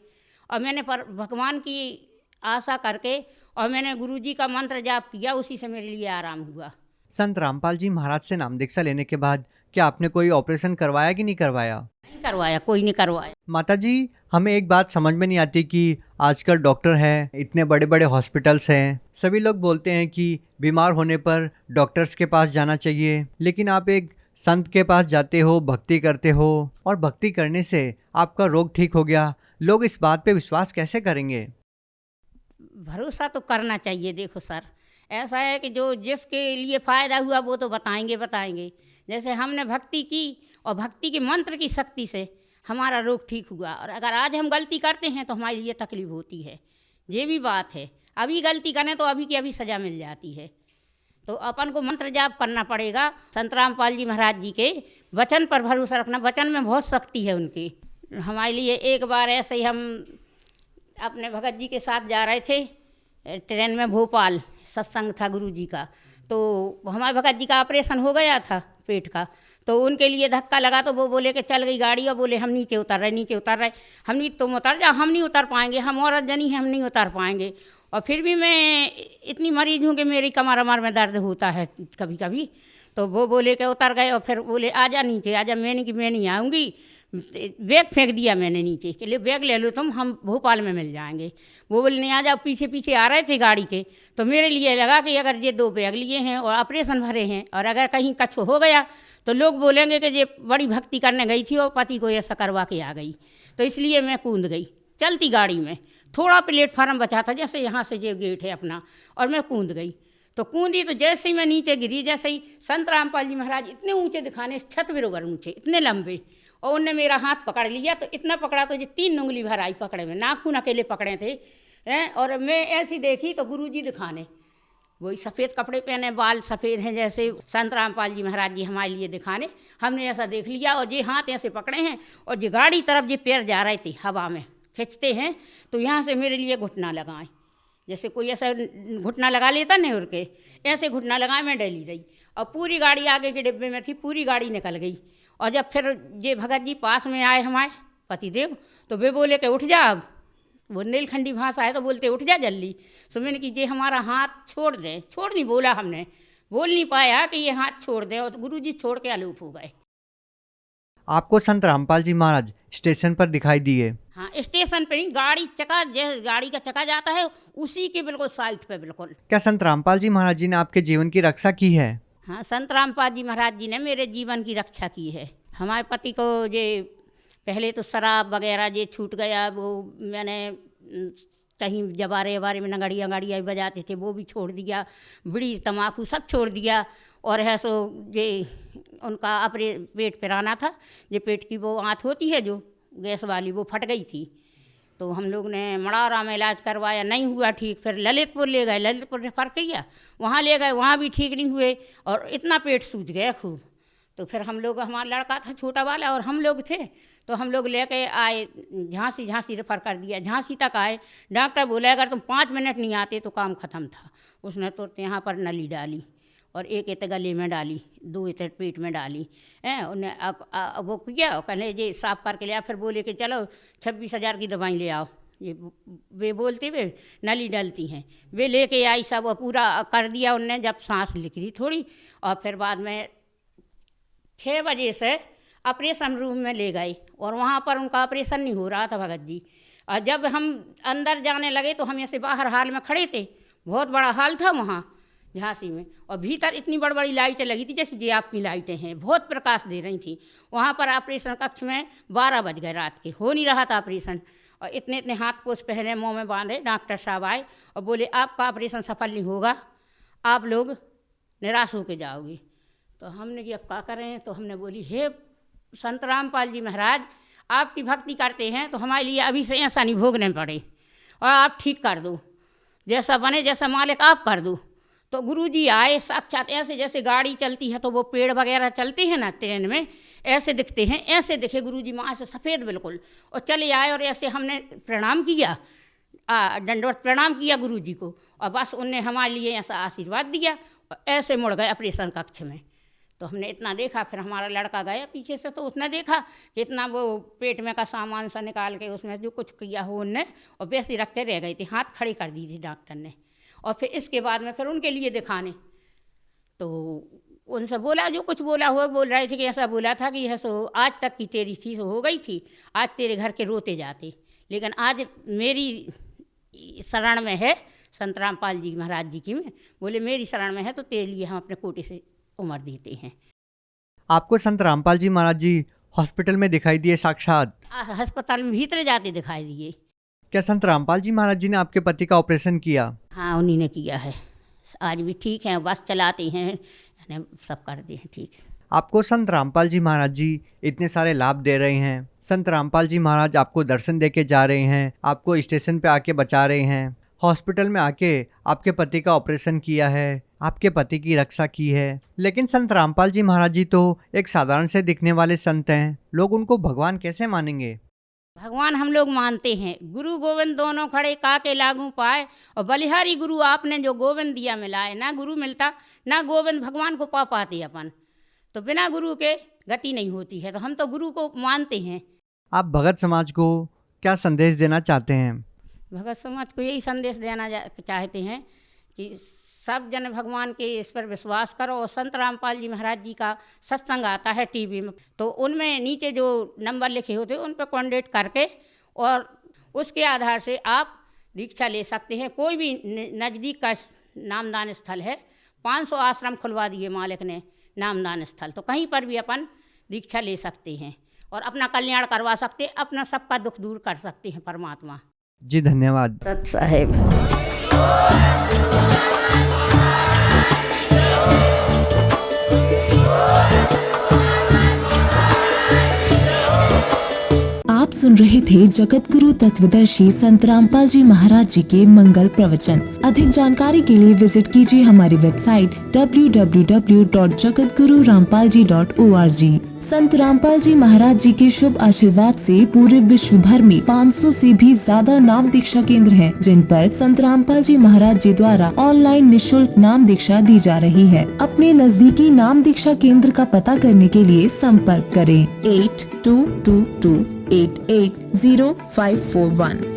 और मैंने पर भगवान की आशा करके और मैंने गुरुजी का मंत्र जाप किया, उसी से मेरे लिए आराम हुआ। संत रामपाल जी महाराज से नाम दीक्षा लेने के बाद क्या आपने कोई ऑपरेशन करवाया कि नहीं करवाया? नहीं करवाया, कोई नहीं करवाया। माता जी, हमें एक बात समझ में नहीं आती कि आजकल डॉक्टर हैं, इतने बड़े बड़े हॉस्पिटल्स हैं, सभी लोग बोलते हैं कि बीमार होने पर डॉक्टर्स के पास जाना चाहिए, लेकिन आप एक संत के पास जाते हो, भक्ति करते हो और भक्ति करने से आपका रोग ठीक हो गया। लोग इस बात पे विश्वास कैसे करेंगे? भरोसा तो करना चाहिए। देखो सर, ऐसा है कि जो जिसके लिए फ़ायदा हुआ वो तो बताएंगे। जैसे हमने भक्ति की और भक्ति के मंत्र की शक्ति से हमारा रोग ठीक हुआ, और अगर आज हम गलती करते हैं तो हमारे लिए तकलीफ होती है। ये भी बात है, अभी गलती करें तो अभी की अभी सज़ा मिल जाती है। तो अपन को मंत्र जाप करना पड़ेगा। संत रामपाल जी महाराज जी के वचन पर भरोसा रखना, वचन में बहुत शक्ति है उनकी। हमारे लिए एक बार ऐसे ही हम अपने भगत जी के साथ जा रहे थे ट्रेन में, भोपाल सत्संग था गुरुजी का, तो हमारे भगत जी का ऑपरेशन हो गया था पेट का, तो उनके लिए धक्का लगा तो वो बोले कि चल गई गाड़ी, और बोले हम नीचे उतर रहे। हम तुम उतर जाओ, हम नहीं उतर पाएंगे, हम औरत जनी हैं, हम नहीं उतर पाएंगे। और फिर भी मैं इतनी मरीज हूँ कि मेरी कमर में दर्द होता है कभी कभी, तो वो बोले कि उतर गए। और फिर बोले आजा नीचे आजा, मैंने कि मैं नहीं आऊँगी। बैग फेंक दिया मैंने नीचे कि ले बैग ले लो तुम, हम भोपाल में मिल जाएंगे। वो बोले नहीं आ जाओ, पीछे आ रहे थे गाड़ी के, तो मेरे लिए लगा कि अगर ये 2 बैग लिए हैं और ऑपरेशन भरे हैं और अगर कहीं कछु हो गया तो लोग बोलेंगे कि ये बड़ी भक्ति करने गई थी और पति को ऐसा करवा के आ गई। तो इसलिए मैं कूद गई चलती गाड़ी में, थोड़ा प्लेटफार्म बचा था, जैसे यहाँ से जो गेट है अपना, और मैं कूद गई। तो कूदी तो जैसे ही मैं नीचे गिरी, जैसे ही संत रामपाल जी महाराज इतने ऊँचे दिखाने, छत बरोबर ऊँचे, इतने लंबे, और उनने मेरा हाथ पकड़ लिया। तो इतना पकड़ा तो ये 3 उंगली भर आई पकड़े में, नाखून अकेले पकड़े थे हैं। और मैं ऐसी देखी तो गुरुजी दिखाने, वही सफ़ेद कपड़े पहने, बाल सफ़ेद हैं जैसे संत रामपाल जी महाराज जी हमारे लिए दिखाने। हमने ऐसा देख लिया और ये हाथ ऐसे पकड़े हैं और ये गाड़ी तरफ ये पैर जा रहे थे, हवा में खींचते हैं, तो यहाँ से मेरे लिए घुटना लगाएं जैसे कोई ऐसा घुटना लगा लेता नहीं उड़ के, ऐसे घुटना लगा मैं डली रही और पूरी गाड़ी आगे के डिब्बे में थी, पूरी गाड़ी निकल गई। और जब फिर ये भगत जी पास में आए हमारे पतिदेव, तो वे बोले कि उठ जा, अब वो नीलखंडी भाषा है तो बोलते उठ जा जल्दी। सो मैंने कि ये हमारा हाथ छोड़ दें, छोड़ नहीं बोला, हमने बोल नहीं पाया कि ये हाथ छोड़ दें, और गुरु जी छोड़ के अलूप हो गए। आपको संत रामपाल जी महाराज स्टेशन पर दिखाई दिए? हाँ, स्टेशन पे नहीं, गाड़ी चका, जैसे गाड़ी का चका जाता है उसी के बिल्कुल साइड पे बिल्कुल। क्या संत रामपाल जी महाराज जी ने आपके जीवन की रक्षा की है? हाँ, संत रामपाल जी महाराज जी ने मेरे जीवन की रक्षा की है। हमारे पति को ये पहले तो शराब वगैरह ये छूट गया, वो मैंने कहीं जबारे वबारे में नगड़ियाँ गाड़ियाँ बजाते थे वो भी छोड़ दिया, बीड़ी तम्बाकू सब छोड़ दिया। और है सो ये उनका अपने पेट पर आना था, ये पेट की वो आँत होती है जो गैस वाली, वो फट गई थी। तो हम लोग ने मड़ौरा में इलाज करवाया, नहीं हुआ ठीक, फिर ललितपुर ले गए, ललितपुर रेफर किया, वहाँ ले गए, वहाँ भी ठीक नहीं हुए और इतना पेट सूज गया खूब। तो फिर हम लोग, हमारा लड़का था छोटा वाला और हम लोग थे, तो हम लोग लेके आए झांसी रेफर कर दिया। झांसी तक आए, डॉक्टर बोले अगर तुम 5 मिनट नहीं आते तो काम ख़त्म था। उसने तो यहाँ पर नली डाली और एक इत गले में डाली, 2 इत पेट में डाली हैं। उन्हें अब वो किया, कहने ये साफ करके लिया, फिर बोले कि चलो 26,000 की दवाई ले आओ। ये वे बोलते वे नली डलती हैं, वे लेके आई, सब पूरा कर दिया उनने। जब सांस लिख ली थोड़ी, और फिर बाद में 6 बजे से ऑपरेशन रूम में ले गए और वहाँ पर उनका ऑपरेशन नहीं हो रहा था भगत जी। और जब हम अंदर जाने लगे तो हम ऐसे बाहर हाल में खड़े थे, बहुत बड़ा हाल था वहाँ झांसी में, और भीतर इतनी बड़ी बड़ी लाइटें लगी थी जैसे ये आपकी लाइटें हैं, बहुत प्रकाश दे रही थी। वहाँ पर ऑपरेशन कक्ष में 12 बज गए रात के, हो नहीं रहा था ऑपरेशन। और इतने इतने हाथ पोछ पहने, मुँह में बांधे, डॉक्टर साहब आए और बोले आपका ऑपरेशन सफल नहीं होगा, आप लोग निराश होकर जाओगे। तो हमने कि अब क्या करें, तो हमने बोली हे संत रामपाल जी महाराज, आपकी भक्ति करते हैं तो हमारे लिए अभी से ऐसा नहीं भोगने पड़े, और आप ठीक कर दो, जैसा बने, जैसा मालिक आप कर दो। तो गुरुजी आए साक्षात, ऐसे जैसे गाड़ी चलती है तो वो पेड़ वगैरह चलते हैं ना ट्रेन में, ऐसे दिखते हैं, ऐसे दिखे गुरुजी माँ से सफ़ेद बिल्कुल, और चले आए। और ऐसे हमने प्रणाम किया, दंडवत प्रणाम किया गुरुजी को, और बस उनने हमारे लिए ऐसा आशीर्वाद दिया और ऐसे मुड़ गए ऑपरेशन कक्ष में। तो हमने इतना देखा, फिर हमारा लड़का गया पीछे से, तो उसने देखा कि इतना वो पेट में का सामान सा निकाल के उसमें जो कुछ किया हो उनने, और वैसे रख के रह गई थी, हाथ खड़ी कर दी थी डॉक्टर ने। और फिर इसके बाद में फिर उनके लिए दिखाने, तो उनसे बोला, जो कुछ बोला हुआ बोल रहे थे कि ऐसा बोला था कि यह सो आज तक की तेरी थी सो हो गई थी, आज तेरे घर के रोते जाते, लेकिन आज मेरी शरण में है, संत रामपाल जी महाराज जी की में बोले मेरी शरण में है, तो तेरे लिए हम अपने कोटे से उम्र देते हैं। आपको संत रामपाल जी महाराज जी हॉस्पिटल में दिखाई दिए साक्षात? अस्पताल में भीतर जाते दिखाई दिए। क्या संत रामपाल जी महाराज जी ने आपके पति का ऑपरेशन किया? हाँ, उन्हीं ने किया है, आज भी ठीक है, बस चलाते हैं, सब करते हैं ठीक। आपको संत रामपाल जी महाराज जी इतने सारे लाभ दे रहे हैं, संत रामपाल जी महाराज आपको दर्शन दे के जा रहे हैं, आपको स्टेशन पे आके बचा रहे हैं, हॉस्पिटल में आके आपके पति का ऑपरेशन किया है, आपके पति की रक्षा की है, लेकिन संत रामपाल जी महाराज जी तो एक साधारण से दिखने वाले संत हैं, लोग उनको भगवान कैसे मानेंगे? भगवान हम लोग मानते हैं, गुरु गोविंद दोनों खड़े काके लागू पाए, और बलिहारी गुरु आपने जो गोविंद दिया मिलाए, ना गुरु मिलता ना गोविंद भगवान को पा पाते अपन, तो बिना गुरु के गति नहीं होती है, तो हम तो गुरु को मानते हैं। आप भगत समाज को क्या संदेश देना चाहते हैं? भगत समाज को यही संदेश देना चाहते हैं कि सब जन भगवान के इस पर विश्वास करो, और संत रामपाल जी महाराज जी का सत्संग आता है टीवी में, तो उनमें नीचे जो नंबर लिखे होते हैं उन पर कॉन्टेक्ट करके और उसके आधार से आप दीक्षा ले सकते हैं। कोई भी नज़दीक का नामदान स्थल है, 500 आश्रम खुलवा दिए मालिक ने नामदान स्थल, तो कहीं पर भी अपन दीक्षा ले सकते हैं और अपना कल्याण करवा सकते हैं, अपना सबका दुख दूर कर सकते हैं परमात्मा जी। धन्यवाद सत साहेब। आप सुन रहे थे जगत गुरु तत्वदर्शी संत रामपाल जी महाराज जी के मंगल प्रवचन। अधिक जानकारी के लिए विजिट कीजिए हमारी वेबसाइट www.jagatgururampalji.org। संत रामपाल जी महाराज जी के शुभ आशीर्वाद से पूरे विश्व भर में 500 से भी ज्यादा नाम दीक्षा केंद्र हैं, जिन पर संत रामपाल जी महाराज जी द्वारा ऑनलाइन निशुल्क नाम दीक्षा दी जा रही है। अपने नजदीकी नाम दीक्षा केंद्र का पता करने के लिए संपर्क करें 8222880541।